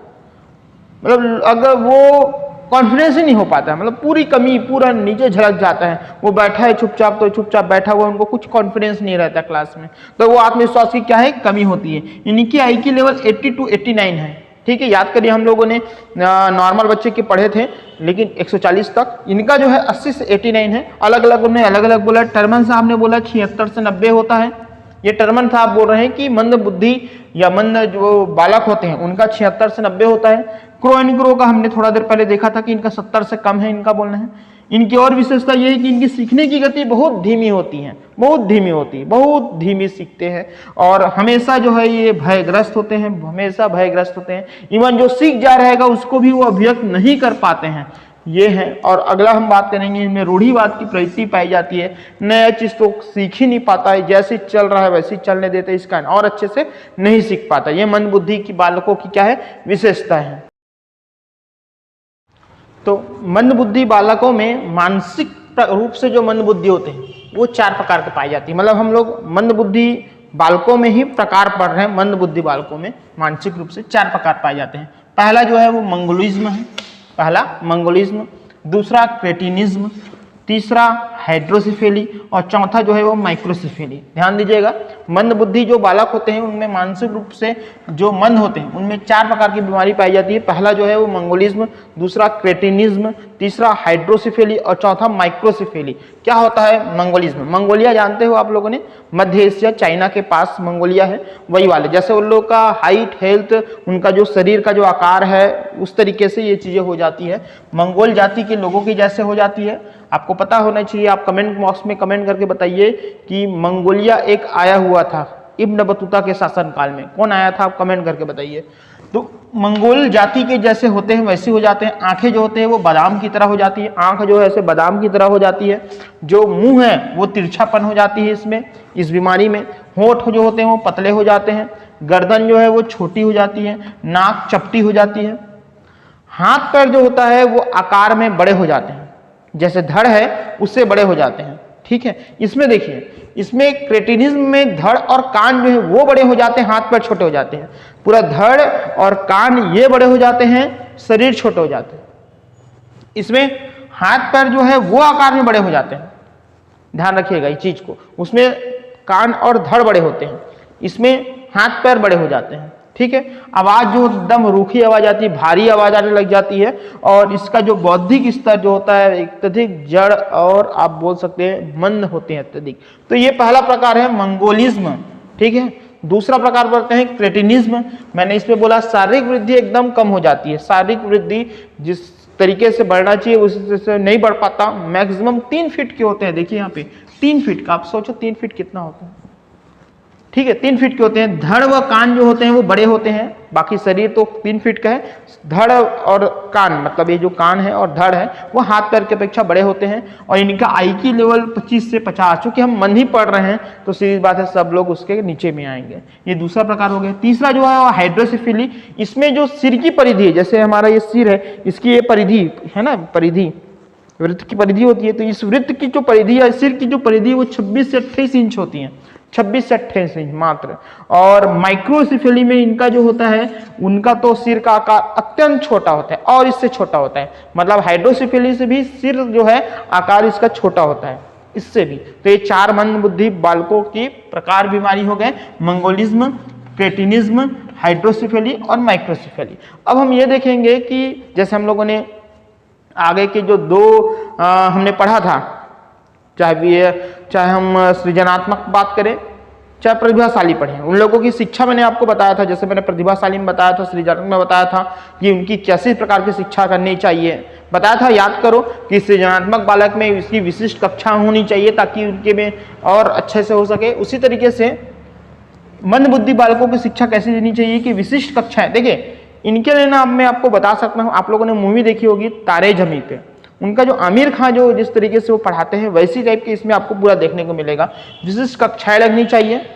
Speaker 1: मतलब अगर वो कॉन्फिडेंस ही नहीं हो पाता है, मतलब पूरी कमी, पूरा नीचे झलक जाता है। वो बैठा है चुपचाप, तो चुपचाप बैठा हुआ, उनको कुछ कॉन्फिडेंस नहीं रहता क्लास में, तो वो आत्मविश्वास की क्या है, कमी होती है। इनकी IQ लेवल 80 to 89 है। ठीक है, याद करिए हम लोगों ने नॉर्मल बच्चे के पढ़े थे, लेकिन 140 तक, इनका जो है 80 से 89 है। अलग अलग उन्हें अलग अलग बोला। टर्मन साहब ने बोला 76 से 90 होता है। ये टर्मन साहब बोल रहे हैं कि मंद बुद्धि या मंद जो बालक होते हैं उनका 76 से 90 होता है। क्रोएनक्रो का हमने थोड़ा देर पहले देखा था कि इनका 70 से कम है, इनका बोलना है। इनकी और विशेषता ये है कि इनकी सीखने की गति बहुत धीमी होती है, बहुत धीमी सीखते हैं, और हमेशा जो है ये भयग्रस्त होते हैं, हमेशा भयग्रस्त होते हैं। इवन जो सीख जा रहेगा उसको भी वो अभिव्यक्त नहीं कर पाते हैं, ये है। और अगला हम बात करेंगे, इनमें रूढ़िवाद की प्रवृत्ति पाई जाती है। नया चीज तो सीख ही नहीं पाता है, जैसे चल रहा है वैसे ही चलने देते, इसका और अच्छे से नहीं सीख पाता। ये मंदबुद्धि की बालकों की क्या है, विशेषता है। तो मंदबुद्धि बालकों में मानसिक रूप से जो मंदबुद्धि होते हैं वो 4 प्रकार के पाई जाती है। मतलब हम लोग मंदबुद्धि बालकों में ही प्रकार पढ़ रहे हैं। मंदबुद्धि बालकों में मानसिक रूप से 4 प्रकार पाए जाते हैं। पहला जो है वो मंगोलिज्म है, पहला मंगोलिज्म, दूसरा क्रेटिनिज्म, तीसरा हाइड्रोसिफेली, और चौथा जो है वो माइक्रोसिफेली। ध्यान दीजिएगा, मंदबुद्धि जो बालक होते हैं उनमें मानसिक रूप से जो मंद होते हैं उनमें 4 प्रकार की बीमारी पाई जाती है। पहला जो है वो मंगोलिज्म, दूसरा क्रेटिनिज्म, तीसरा हाइड्रोसिफेली और चौथा माइक्रोसिफेली। क्या होता है मंगोलिज्म? मंगोलिया जानते हो आप लोगों ने, मध्य एशिया, चाइना के पास मंगोलिया है, वही वाले। जैसे उन लोग का हाइट, हेल्थ, उनका जो शरीर का जो आकार है उस तरीके से ये चीजें हो जाती है, मंगोल जाति के लोगों की जैसे हो जाती है। आपको पता होना चाहिए, आप कमेंट बॉक्स में कमेंट करके बताइए कि मंगोलिया एक आया हुआ था इब्न बतूता के शासनकाल में। कौन आया था, आप कमेंट करके बताइए। तो मंगोल जाति के जैसे होते हैं वैसे हो जाते हैं। आंखें जो होते हैं वो बादाम की तरह हो जाती है, आंख जो है ऐसे बादाम की तरह हो जाती है। जो मुंह है वो तिरछापन हो जाती है इसमें, इस बीमारी में। होंठ जो होते हैं वो पतले हो जाते हैं, गर्दन जो है वो छोटी हो जाती है, नाक चपटी हो जाती है। हाथ पैर जो होता है वो आकार में बड़े हो जाते हैं, जैसे धड़ है उससे बड़े हो जाते हैं। ठीक है, इसमें देखिए, इसमें क्रेटिनिज्म में धड़ और कान जो है वो बड़े हो जाते हैं, हाथ पैर छोटे हो जाते हैं। पूरा धड़ और कान ये बड़े हो जाते हैं, शरीर छोटे हो जाते हैं। इसमें हाथ पैर जो है वो आकार में बड़े हो जाते हैं, ध्यान रखिएगा इस चीज को। उसमें कान और धड़ बड़े होते हैं, इसमें हाथ पैर बड़े हो जाते हैं। ठीक है, आवाज जो एकदम रूखी आवाज आती है, भारी आवाज आने लग जाती है। और इसका जो बौद्धिक स्तर जो होता है अत्यधिक जड़ और आप बोल सकते हैं मंद होते हैं अत्यधिक। तो ये पहला प्रकार है मंगोलिज्म। ठीक है, दूसरा प्रकार बोलते हैं क्रेटिनिज्म। मैंने इसमें बोला शारीरिक वृद्धि एकदम कम हो जाती है, शारीरिक वृद्धि जिस तरीके से बढ़ना चाहिए उस से नहीं बढ़ पाता। मैक्सिमम 3 फीट के होते हैं, देखिए यहाँ पे 3 फीट का, आप सोचो 3 फीट कितना होता है। ठीक है, 3 फीट के होते हैं। धड़ व कान जो होते हैं वो बड़े होते हैं, बाकी शरीर तो 3 फीट का है। धड़ और कान मतलब ये जो कान है और धड़ है वो हाथ पैर की अपेक्षा बड़े होते हैं। और इनका IQ लेवल 25 से 50, चूंकि हम मन ही पढ़ रहे हैं तो सीधी बात है सब लोग उसके नीचे में आएंगे। ये दूसरा प्रकार हो गया। तीसरा जो है वो हाइड्रोसिफिली। इसमें जो सिर की परिधि है, जैसे हमारा ये सिर है, इसकी ये परिधि है ना, परिधि वृत्त की परिधि होती है। तो इस वृत्त की जो परिधि है, सिर की जो परिधि है वो 26 से 28 इंच होती है, 26 से 28 इंच मात्र। और माइक्रोसिफेली में इनका जो होता है उनका तो सिर का आकार अत्यंत छोटा होता है और इससे छोटा होता है। मतलब हाइड्रोसिफेली से भी सिर जो है आकार इसका छोटा होता है, इससे भी। तो ये 4 मंद बुद्धि बालकों की प्रकार बीमारी हो गए, मंगोलिज्म, क्रेटिनिज्म, हाइड्रोसिफेली और माइक्रोसिफेली। अब हम ये देखेंगे कि जैसे हम लोगों ने आगे के जो 2 हमने पढ़ा था, चाहे हम सृजनात्मक बात करें चाहे प्रतिभाशाली पढ़ें, उन लोगों की शिक्षा मैंने आपको बताया था। जैसे मैंने प्रतिभाशाली में बताया था, सृजनात्मक में बताया था कि उनकी कैसी प्रकार की शिक्षा करनी चाहिए, बताया था। याद करो कि सृजनात्मक बालक में इसकी विशिष्ट कक्षा होनी चाहिए ताकि उनके में और अच्छे से हो सके। उसी तरीके से मंद बुद्धि बालकों की शिक्षा कैसे देनी चाहिए कि विशिष्ट कक्षाएं। देखिए इनके लिए ना मैं आपको बता सकता हूँ, आप लोगों ने मूवी देखी होगी तारे जमी पे, उनका जो आमिर खान जो जिस तरीके से वो पढ़ाते हैं वैसी टाइप के इसमें आपको पूरा देखने को मिलेगा। विशिष्ट कक्षाएं लगनी चाहिए।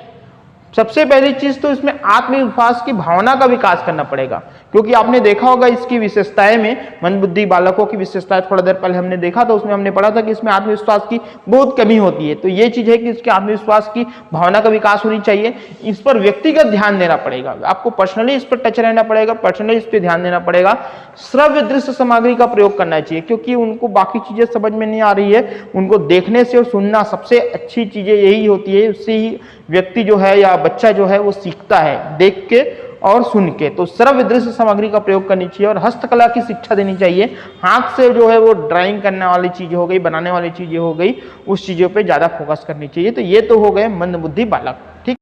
Speaker 1: सबसे पहली चीज तो इसमें आत्मविश्वास की भावना का विकास करना पड़ेगा, क्योंकि आपने देखा होगा इसकी विशेषताएं में, मंदबुद्धि बालकों की विशेषताएं थोड़ा देर पहले हमने देखा था, उसमें हमने पढ़ा था कि इसमें आत्मविश्वास की बहुत कमी होती है। तो ये चीज है कि इसके आत्मविश्वास की भावना का विकास होनी चाहिए। इस पर व्यक्तिगत ध्यान देना पड़ेगा, आपको पर्सनली इस पर टच रहना पड़ेगा, पर्सनली इस पर ध्यान देना पड़ेगा। श्रव्य दृश्य सामग्री का प्रयोग करना चाहिए, क्योंकि उनको बाकी चीजें समझ में नहीं आ रही है, उनको देखने से और सुनना सबसे अच्छी चीजें यही होती है। उससे ही व्यक्ति जो है या बच्चा जो है वो सीखता है, देख के और सुन के। तो श्रव्य दृश्य सामग्री का प्रयोग करनी चाहिए और हस्तकला की शिक्षा देनी चाहिए। हाथ से जो है वो ड्राइंग करने वाली चीजें हो गई, बनाने वाली चीजें हो गई, उस चीजों पे ज्यादा फोकस करनी चाहिए। तो ये तो हो गए मंदबुद्धि बालक। ठीक,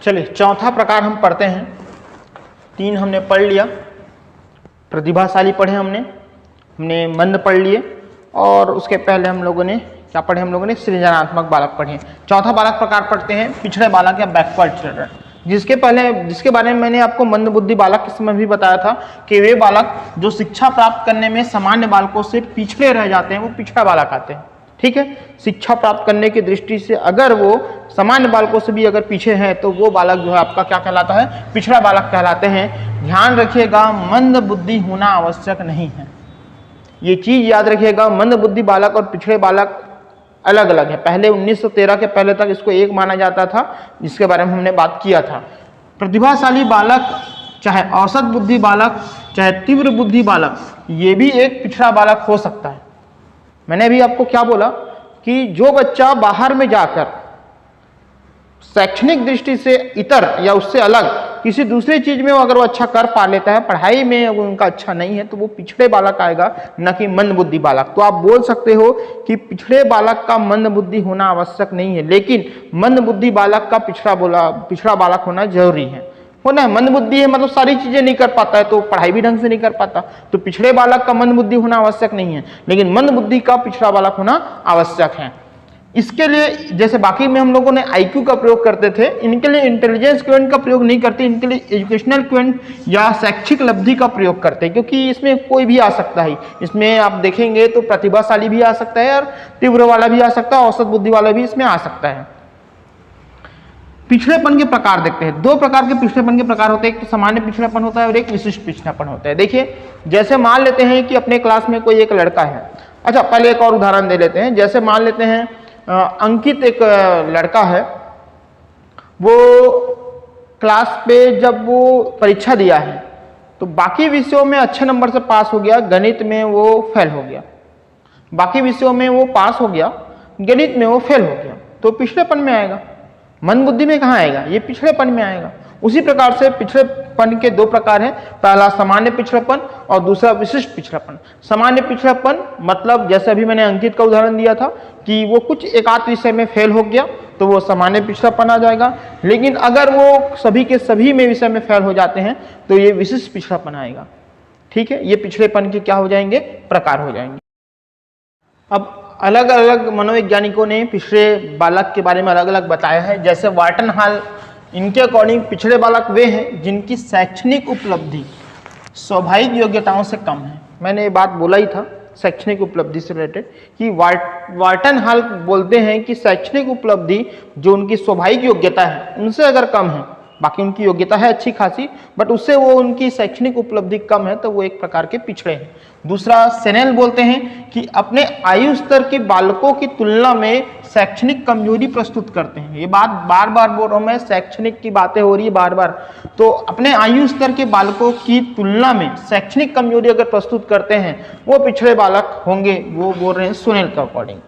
Speaker 1: चलिए चौथा प्रकार हम पढ़ते हैं। 3 हमने पढ़ लिया, प्रतिभाशाली पढ़े हमने मंद पढ़ लिए, और उसके पहले हम लोगों ने क्या पढ़े, हम लोगों ने सृजनात्मक बालक पढ़े। चौथा बालक प्रकार पढ़ते हैं पिछड़े बालक या बैकवर्ड चिल्ड्रन, जिसके बारे में मैंने आपको मंदबुद्धि बालक के समय भी बताया था कि वे बालक जो शिक्षा प्राप्त करने में सामान्य बालकों से पिछड़े रह जाते हैं, वो पिछड़ा बालक आते हैं। ठीक है, शिक्षा प्राप्त करने की दृष्टि से अगर वो सामान्य बालकों से भी अगर पीछे हैं तो वो बालक जो है आपका क्या कहलाता है, पिछड़ा बालक कहलाते हैं। ध्यान रखिएगा, मंद बुद्धि होना आवश्यक नहीं है, ये चीज याद रखिएगा। मंद बुद्धि बालक और पिछड़े बालक अलग अलग है। पहले 1913 के पहले तक इसको एक माना जाता था, जिसके बारे में हमने बात किया था। प्रतिभाशाली बालक, चाहे औसत बुद्धि बालक, चाहे तीव्र बुद्धि बालक, ये भी एक पिछड़ा बालक हो सकता है। मैंने अभी आपको क्या बोला कि जो बच्चा बाहर में जाकर शैक्षणिक दृष्टि से इतर या उससे अलग किसी दूसरी चीज में अगर वो अच्छा कर पा लेता है, पढ़ाई में अगर उनका अच्छा नहीं है, तो वो पिछड़े बालक आएगा, न कि मंद बुद्धि बालक। तो आप बोल सकते हो कि पिछड़े बालक का मंद बुद्धि होना आवश्यक नहीं है, लेकिन मंद बुद्धि बालक का पिछड़ा बालक होना जरूरी है। होना है, मंद बुद्धि है मतलब सारी चीजें नहीं कर पाता है, तो पढ़ाई भी ढंग से नहीं कर पाता। तो पिछड़े बालक का मंद बुद्धि होना आवश्यक नहीं है, लेकिन मंद बुद्धि का पिछड़ा बालक होना आवश्यक है। इसके लिए जैसे बाकी में हम लोगों ने IQ का प्रयोग करते थे, इनके लिए इंटेलिजेंस क्वेंट का प्रयोग नहीं करते, इनके लिए एजुकेशनल क्वेंट या शैक्षिक लब्धि का प्रयोग करते हैं, क्योंकि इसमें कोई भी आ सकता है। इसमें आप देखेंगे तो प्रतिभाशाली भी आ सकता है और तीव्र वाला भी आ सकता है, औसत बुद्धि वाला भी इसमें आ सकता है। पिछड़ेपन के प्रकार देखते हैं। दो प्रकार के पिछड़ेपन के प्रकार होते हैं, एक तो सामान्य पिछड़ेपन होता है और एक विशिष्ट पिछड़ेपन होता है। देखिए, जैसे मान लेते हैं कि अपने क्लास में कोई एक लड़का है। अच्छा, पहले एक और उदाहरण दे लेते हैं। जैसे मान लेते हैं अंकित एक लड़का है, वो क्लास पे जब वो परीक्षा दिया है तो बाकी विषयों में अच्छे नंबर से पास हो गया, गणित में वो फेल हो गया। बाकी विषयों में वो पास हो गया, गणित में वो फेल हो गया, तो पिछड़ेपन में आएगा। मन बुद्धि में कहाँ आएगा? ये पिछड़ेपन में आएगा। उसी प्रकार से पिछड़ेपन के दो प्रकार हैं, पहला सामान्य पिछड़ेपन और दूसरा विशिष्ट पिछड़ेपन। सामान्य पिछड़ेपन मतलब जैसे अभी मैंने अंकित का उदाहरण दिया था कि वो कुछ एकाध विषय में फेल हो गया तो वो सामान्य पिछड़ेपन आ जाएगा। लेकिन अगर वो सभी के सभी में विषय में फेल हो जाते हैं तो ये विशिष्ट पिछड़ेपन आएगा। ठीक है, ये पिछड़ेपन के क्या हो जाएंगे? प्रकार हो जाएंगे। अब अलग अलग मनोवैज्ञानिकों ने पिछड़े बालक के बारे में अलग अलग बताया है। जैसे वार्टन हॉल, इनके अकॉर्डिंग पिछड़े बालक वे हैं जिनकी शैक्षणिक उपलब्धि स्वाभाविक योग्यताओं से कम है। मैंने ये बात बोला ही था शैक्षणिक उपलब्धि से रिलेटेड कि वार्टन हॉल बोलते हैं कि शैक्षणिक उपलब्धि जो उनकी स्वाभाविक योग्यता है उनसे अगर कम है, बाकी उनकी योग्यता है अच्छी खासी, बट उससे वो उनकी शैक्षणिक उपलब्धि कम है, तो वो एक प्रकार के पिछड़े हैं। दूसरा, सेनेल बोलते हैं कि अपने आयु स्तर के बालकों की तुलना में शैक्षणिक कमजोरी प्रस्तुत करते हैं। ये बात बार बार बोल रहा हूं मैं, शैक्षणिक की बातें हो रही है बार बार, तो अपने आयु स्तर के बालकों की तुलना में शैक्षणिक कमजोरी अगर प्रस्तुत करते हैं वो पिछड़े बालक होंगे, वो बोल रहे हैं सुनेल के अकॉर्डिंग।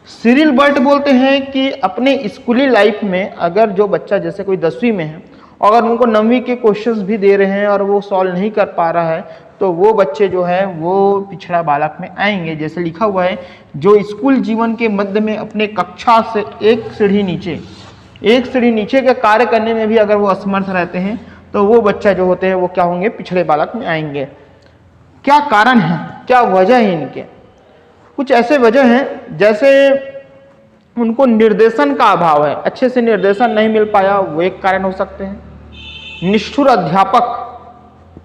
Speaker 1: सिरिल बर्ट बोलते हैं कि अपने स्कूली लाइफ में अगर जो बच्चा जैसे कोई 10वीं में है, अगर उनको 9वीं के क्वेश्चंस भी दे रहे हैं और वो सॉल्व नहीं कर पा रहा है तो वो बच्चे जो है वो पिछड़ा बालक में आएंगे। जैसे लिखा हुआ है, जो स्कूल जीवन के मध्य में अपने कक्षा से एक सीढ़ी नीचे का कार्य करने में भी अगर वो असमर्थ रहते हैं तो वो बच्चा जो होते हैं वो क्या होंगे? पिछड़े बालक में आएंगे। क्या कारण है, क्या वजह है इनके? कुछ ऐसे वजह हैं जैसे उनको निर्देशन का अभाव है, अच्छे से निर्देशन नहीं मिल पाया, वो एक कारण हो सकते हैं। निष्ठुर अध्यापक,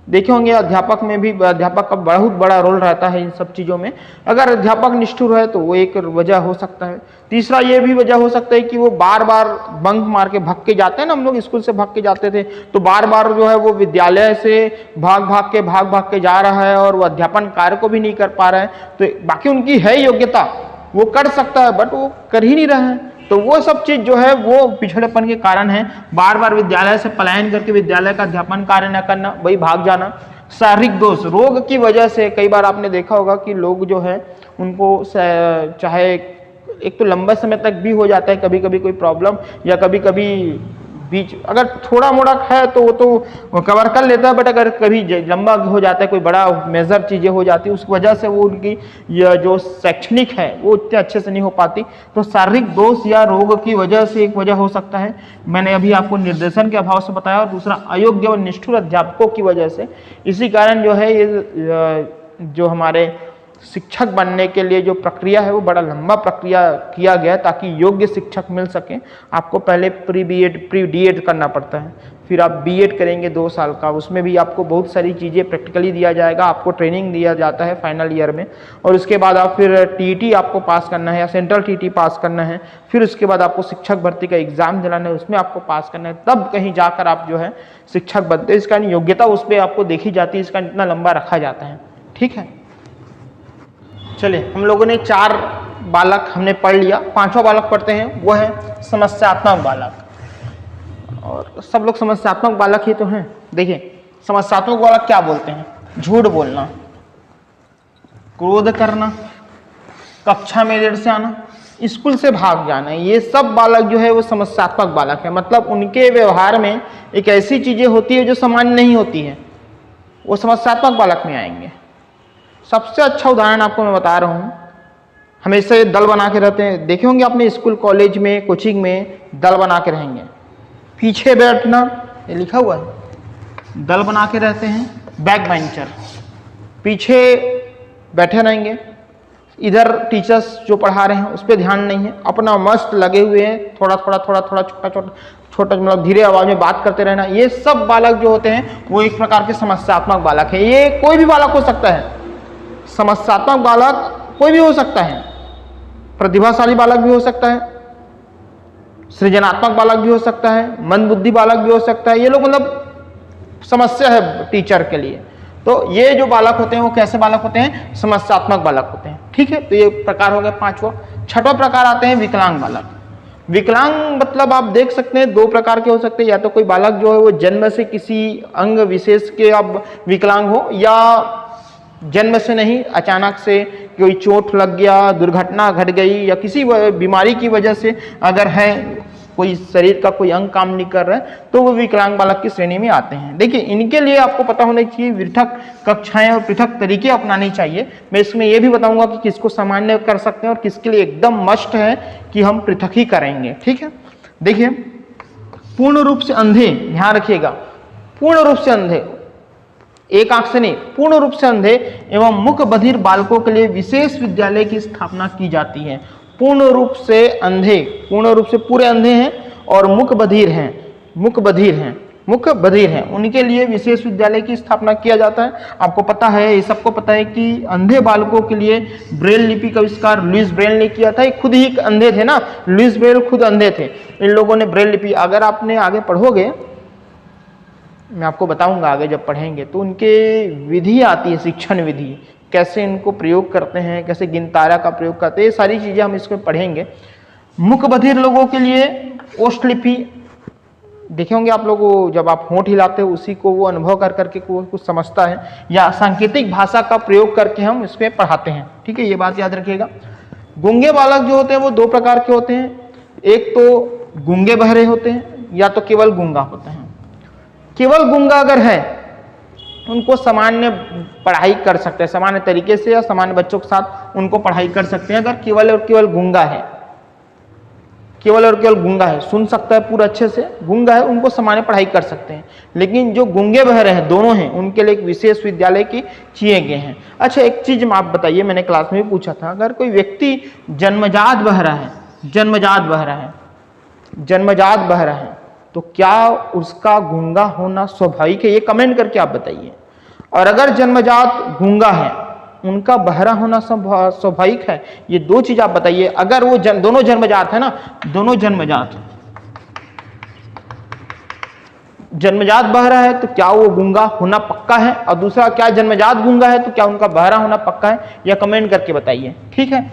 Speaker 1: देखे होंगे अध्यापक में भी, अध्यापक का बहुत बड़ा रोल रहता है इन सब चीज़ों में। अगर अध्यापक निष्ठुर है तो वो एक वजह हो सकता है। तीसरा ये भी वजह हो सकता है कि वो बार बार बंक मार के भाग के जाते हैं ना, हम लोग स्कूल से भाग के जाते थे, तो बार बार जो है वो विद्यालय से भाग भाग के जा रहा है और वो अध्यापन कार्य को भी नहीं कर पा रहा है। तो बाकी उनकी है योग्यता, वो कर सकता है, बट वो कर ही नहीं रहा है, तो वो सब चीज जो है वो पिछड़ेपन के कारण है। बार बार विद्यालय से पलायन करके विद्यालय का अध्यापन कार्य न करना, वही भाग जाना। शारीरिक दोष, रोग की वजह से कई बार आपने देखा होगा कि लोग जो है उनको चाहे एक तो लंबे समय तक भी हो जाता है कभी कभी कोई प्रॉब्लम, या कभी कभी बीच अगर थोड़ा मोड़ा है तो वो तो कवर कर लेता है, बट अगर कभी लंबा हो जाता है, कोई बड़ा मेजर चीज़ें हो जाती है, उस वजह से वो उनकी जो शैक्षणिक है वो उतने अच्छे से नहीं हो पाती। तो शारीरिक दोष या रोग की वजह से एक वजह हो सकता है, मैंने अभी आपको निर्देशन के अभाव से बताया। और दूसरा, अयोग्य और निष्ठुर अध्यापकों की वजह से। इसी कारण जो है ये जो हमारे शिक्षक बनने के लिए जो प्रक्रिया है वो बड़ा लंबा प्रक्रिया किया गया है ताकि योग्य शिक्षक मिल सके। आपको पहले प्री डीएड करना पड़ता है, फिर आप बीएड करेंगे 2 साल का, उसमें भी आपको बहुत सारी चीज़ें प्रैक्टिकली दिया जाएगा, आपको ट्रेनिंग दिया जाता है फाइनल ईयर में, और उसके बाद आप फिर टीईटी आपको पास करना है या सेंट्रल टीईटी पास करना है, फिर उसके बाद आपको शिक्षक भर्ती का एग्जाम दिलाना है, उसमें आपको पास करना है, तब कहीं जाकर आप जो है शिक्षक बनते हैं। इसका योग्यता उस पर आपको देखी जाती है, इसका इतना लंबा रखा जाता है। ठीक है, चलिए हम लोगों ने 4 बालक हमने पढ़ लिया, 5वां बालक पढ़ते हैं, वो है समस्यात्मक बालक। और सब लोग समस्यात्मक बालक ही तो हैं। देखिए, समस्यात्मक बालक क्या बोलते हैं? झूठ बोलना, क्रोध करना, कक्षा में देर से आना, स्कूल से भाग जाना, ये सब बालक जो है वो समस्यात्मक बालक है। मतलब उनके व्यवहार में एक ऐसी चीजें होती है जो सामान्य नहीं होती है, वो समस्यात्मक बालक में आएंगे। सबसे अच्छा उदाहरण आपको मैं बता रहा हूँ, हमेशा ये दल बना के रहते हैं, देखे होंगे आपने स्कूल कॉलेज में कोचिंग में दल बना के रहेंगे, पीछे बैठना, ये लिखा हुआ है, दल बना के रहते हैं, बैक बेंचर, पीछे बैठे रहेंगे, इधर टीचर्स जो पढ़ा रहे हैं उस पर ध्यान नहीं है, अपना मस्त लगे हुए हैं, थोड़ा छोटा मतलब धीरे आवाज में बात करते रहना। ये सब बालक जो होते हैं वो एक प्रकार के समस्यात्मक बालक है। ये कोई भी बालक हो सकता है, समस्यात्मक बालक कोई भी हो सकता है, प्रतिभाशाली बालक भी हो सकता है, सृजनात्मक बालक भी हो सकता है, मंदबुद्धि बालक भी हो सकता है। ये लोग मतलब समस्या है टीचर के लिए। तो ये जो बालक होते हैं वो कैसे बालक होते हैं? समस्यात्मक बालक होते हैं। ठीक है, तो ये प्रकार हो गया पांचवा। छठवां प्रकार आते हैं विकलांग बालक। विकलांग मतलब आप देख सकते हैं दो प्रकार के हो सकते हैं, या तो कोई बालक जो है वो जन्म से किसी अंग विशेष के अब विकलांग हो, या जन्म से नहीं, अचानक से कोई चोट लग गया, दुर्घटना घट गई, या किसी बीमारी की वजह से अगर है कोई शरीर का कोई अंग काम नहीं कर रहा है तो वो विकलांग बालक की श्रेणी में आते हैं। देखिए, इनके लिए आपको पता होना चाहिए पृथक कक्षाएं और पृथक तरीके अपनाने चाहिए। मैं इसमें यह भी बताऊंगा कि किसको सामान्य कर सकते हैं और किसके लिए एकदम मस्ट है कि हम पृथक ही करेंगे। ठीक है, देखिए, पूर्ण रूप से अंधे, ध्यान रखिएगा, पूर्ण रूप से अंधे, एक आंख से नहीं, पूर्ण रूप से अंधे एवं मुख बधिर बालकों के लिए विशेष विद्यालय की स्थापना की जाती है। पूर्ण रूप से अंधे, पूर्ण रूप से पूरे अंधे हैं और मुख बधिर हैं, उनके लिए विशेष विद्यालय की स्थापना किया जाता है। आपको पता है, ये सबको पता है कि अंधे बालकों के लिए ब्रेल लिपि का आविष्कार लुईस ब्रेल ने किया था। ये खुद ही अंधे थे ना, लुईस ब्रेल खुद अंधे थे। इन लोगों ने ब्रेल लिपि, अगर आपने आगे पढ़ोगे, मैं आपको बताऊंगा आगे जब पढ़ेंगे, तो उनके विधि आती है, शिक्षण विधि, कैसे इनको प्रयोग करते हैं, कैसे गिनतारा का प्रयोग करते हैं, ये सारी चीजें हम इसमें पढ़ेंगे। मुख बधिर लोगों के लिए ओष्ठ लिपि, देखे होंगे आप लोग, जब आप होंठ हिलाते हो उसी को वो अनुभव कर करके कुछ समझता है, या सांकेतिक भाषा का प्रयोग करके हम इसमें पढ़ाते हैं। ठीक है, ये बात याद रखिएगा। गूंगे बालक जो होते हैं वो दो प्रकार के होते हैं, एक तो गूंगे बहरे होते हैं, या तो केवल गूंगा होते हैं। केवल गूंगा अगर है उनको सामान्य पढ़ाई कर सकते हैं, सामान्य तरीके से या सामान्य बच्चों के साथ उनको पढ़ाई कर सकते हैं। अगर केवल और केवल गूंगा है, केवल और केवल गूंगा है, सुन सकता है पूरा अच्छे से, गूंगा है, उनको सामान्य पढ़ाई कर सकते हैं। लेकिन जो गूंगे बहरे हैं, दोनों हैं, उनके लिए एक विशेष विद्यालय की किए गए हैं। अच्छा, एक चीज आप बताइए, मैंने क्लास में भी पूछा था, अगर कोई व्यक्ति जन्मजात बहरा है तो क्या उसका गूंगा होना स्वाभाविक है? ये कमेंट करके आप बताइए। और अगर जन्मजात गूंगा है, उनका बहरा होना स्वाभाविक है? ये दो चीज आप बताइए। अगर वो दोनों जन्मजात है ना, दोनों जन्मजात बहरा है तो क्या वो गूंगा होना पक्का है? और दूसरा, क्या जन्मजात गूंगा है तो क्या उनका बहरा होना पक्का है? या कमेंट करके बताइए। ठीक है,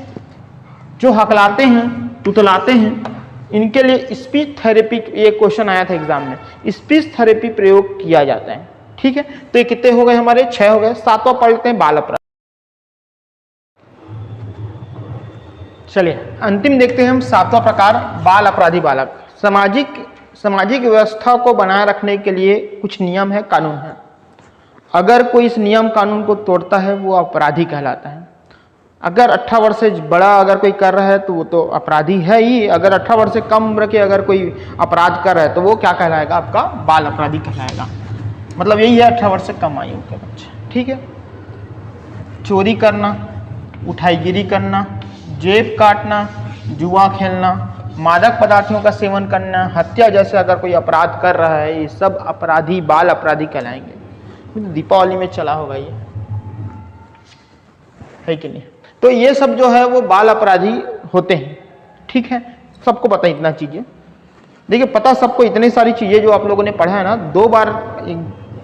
Speaker 1: जो हकलाते हैं, तुतलाते हैं, इनके लिए स्पीच थेरेपी, ये क्वेश्चन आया था एग्जाम में, स्पीच थेरेपी प्रयोग किया जाता है। ठीक है, तो ये कितने हो गए हमारे? 6 हो गए। सातवां पढ़ते हैं, बाल अपराध। चलिए अंतिम देखते हैं हम, सातवां प्रकार, बाल अपराधी बालक। सामाजिक व्यवस्था को बनाए रखने के लिए कुछ नियम है, कानून है। अगर कोई इस नियम कानून को तोड़ता है वो अपराधी कहलाता है। अगर 18 वर्ष से बड़ा अगर कोई कर रहा है तो वो तो अपराधी है ही। अगर 18 वर्ष से कम उम्र के अगर कोई अपराध कर रहा है तो वो क्या कहलाएगा? आपका बाल अपराधी कहलाएगा। मतलब यही है 18 वर्ष से कम आयु के बच्चे। ठीक है, चोरी करना, उठाईगिरी करना, जेब काटना, जुआ खेलना, मादक पदार्थों का सेवन करना, हत्या जैसे अगर कोई अपराध कर रहा है, ये सब अपराधी, बाल अपराधी कहलाएंगे। दीपावली में चला होगा ये, है कि नहीं? तो ये सब जो है वो बाल अपराधी होते हैं। ठीक है, सबको पता है इतना चीजें। देखिए, पता सबको इतनी सारी चीजें जो आप लोगों ने पढ़ा है ना, 2 बार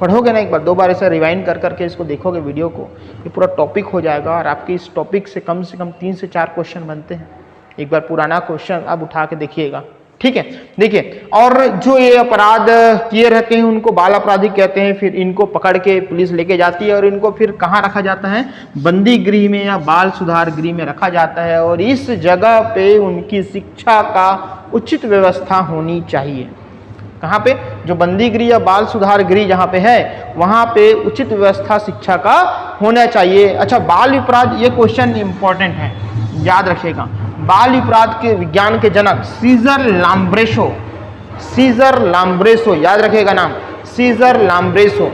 Speaker 1: पढ़ोगे ना, एक बार 2 बार ऐसे रिवाइंड कर करके इसको देखोगे वीडियो को, ये पूरा टॉपिक हो जाएगा। और आपके इस टॉपिक से कम 3 से 4 क्वेश्चन बनते हैं। एक बार पुराना क्वेश्चन अब उठा के देखिएगा। ठीक है, देखिए, और जो ये अपराध किए रहते हैं उनको बाल अपराधी कहते हैं। फिर इनको पकड़ के पुलिस लेके जाती है और इनको फिर कहाँ रखा जाता है? बंदी गृह में या बाल सुधार गृह में रखा जाता है। और इस जगह पे उनकी शिक्षा का उचित व्यवस्था होनी चाहिए। कहाँ पे? जो बंदी गृह या बाल सुधार गृह जहाँ पे है, वहाँ पे उचित व्यवस्था शिक्षा का होना चाहिए। अच्छा, बाल अपराध, ये क्वेश्चन इंपॉर्टेंट है, याद रखिएगा। बाल अपराध के विज्ञान के जनक सीजर लाम्ब्रेसो, याद रखिएगा नाम, सीजर लाम्ब्रेसो।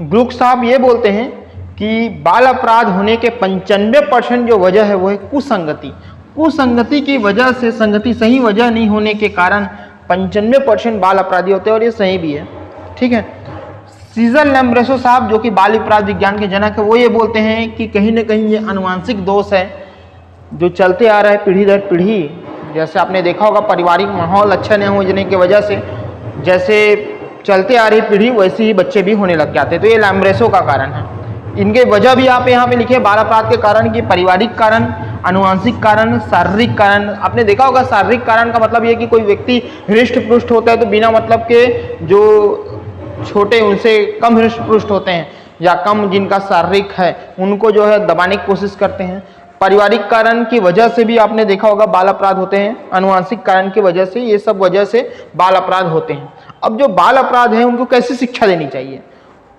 Speaker 1: ग्लुक साहब ये बोलते हैं कि बाल अपराध होने के 95% जो वजह है वो है कुसंगति। कुसंगति की वजह से, संगति सही वजह नहीं होने के कारण 95% बाल अपराधी होते हैं, और ये सही भी है। ठीक है, सीजर लैम्ब्रेसो साहब जो कि बाल अपराध विज्ञान के जनक है, वो ये बोलते हैं कि कहीं ना कहीं ये अनुवांशिक दोष है जो चलते आ रहा है पीढ़ी दर पीढ़ी। जैसे आपने देखा होगा पारिवारिक माहौल अच्छा नहीं होने की वजह से जैसे चलते आ रही पीढ़ी वैसे ही बच्चे भी होने लग जाते हैं, तो ये लैम्ब्रेसो का कारण है। इनके वजह भी आप यहाँ पे लिखे बाल अपराध के कारण की पारिवारिक कारण, अनुवांशिक कारण, शारीरिक कारण। आपने देखा होगा शारीरिक कारण का मतलब ये कि कोई व्यक्ति हृष्ट पुष्ट होता है तो बिना मतलब के जो छोटे उनसे कम हृष्ट पुष्ट होते हैं या कम जिनका शारीरिक है उनको जो है दबाने की कोशिश करते हैं। पारिवारिक कारण की वजह से भी आपने देखा होगा बाल अपराध होते हैं, अनुवांशिक कारण की वजह से, ये सब वजह से बाल अपराध होते हैं। अब जो बाल अपराध है उनको कैसे शिक्षा देनी चाहिए?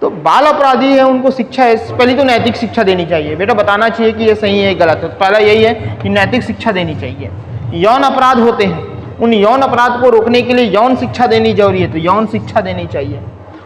Speaker 1: तो बाल अपराधी है उनको शिक्षा है, पहले तो नैतिक शिक्षा देनी चाहिए। बेटा बताना चाहिए कि ये सही है गलत है। तो पहला यही है कि नैतिक शिक्षा देनी चाहिए। यौन अपराध होते हैं, उन यौन अपराध को रोकने के लिए यौन शिक्षा देनी जरूरी है, तो यौन शिक्षा देनी चाहिए।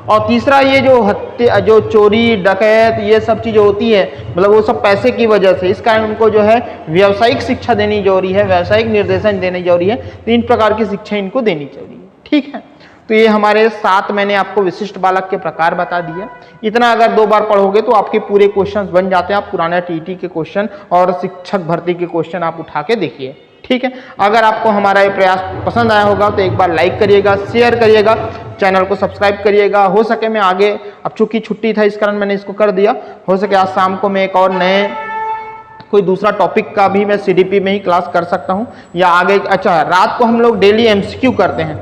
Speaker 1: और तीसरा ये जो हत्या, जो चोरी डकैत ये सब चीज़ें होती है, मतलब वो सब पैसे की वजह से, इस कारण उनको जो है व्यावसायिक शिक्षा देनी जरूरी है, व्यावसायिक निर्देशन देने जरूरी है। 3 प्रकार की शिक्षा इनको देनी चाहिए। ठीक है, तो ये हमारे 7 मैंने आपको विशिष्ट बालक के प्रकार बता दिया। इतना अगर 2 बार पढ़ोगे तो आपके पूरे क्वेश्चंस बन जाते हैं। आप पुराना टीटी के क्वेश्चन और शिक्षक भर्ती के क्वेश्चन आप उठा के देखिए। ठीक है, अगर आपको हमारा ये प्रयास पसंद आया होगा तो एक बार लाइक करिएगा, शेयर करिएगा, चैनल को सब्सक्राइब करिएगा। हो सके मैं आगे, अब चूंकि छुट्टी था इस कारण मैंने इसको कर दिया, हो सके आज शाम को मैं एक और नए कोई दूसरा टॉपिक का भी मैं सीडीपी में ही क्लास कर सकता हूँ, या आगे। अच्छा, रात को हम लोग डेली एमसीक्यू करते हैं,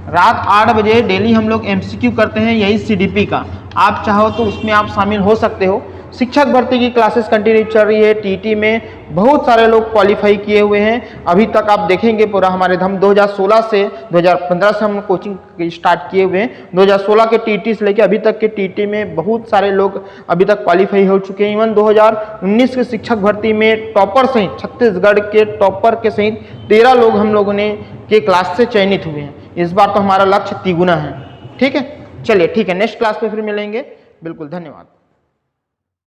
Speaker 1: रात 8 बजे डेली हम लोग एमसीक्यू करते हैं यही सीडीपी का। आप चाहो तो उसमें आप शामिल हो सकते हो। शिक्षक भर्ती की क्लासेस कंटिन्यू चल रही है। टीटी में बहुत सारे लोग क्वालिफाई किए हुए हैं। अभी तक आप देखेंगे पूरा हमारे हम 2016 से 2015 से हम कोचिंग स्टार्ट किए हुए हैं। 2016 के टीटी से लेकर अभी तक के टीटी में बहुत सारे लोग अभी तक क्वालिफाई हो चुके हैं। इवन 2019 के शिक्षक भर्ती में टॉपर सहित, छत्तीसगढ़ के टॉपर के सहित 13 लोग हम लोगों ने के क्लास से चयनित हुए हैं। इस बार तो हमारा लक्ष्य 3 गुना है। ठीक है, चलिए ठीक है, नेक्स्ट क्लास पे फिर मिलेंगे। बिल्कुल, धन्यवाद।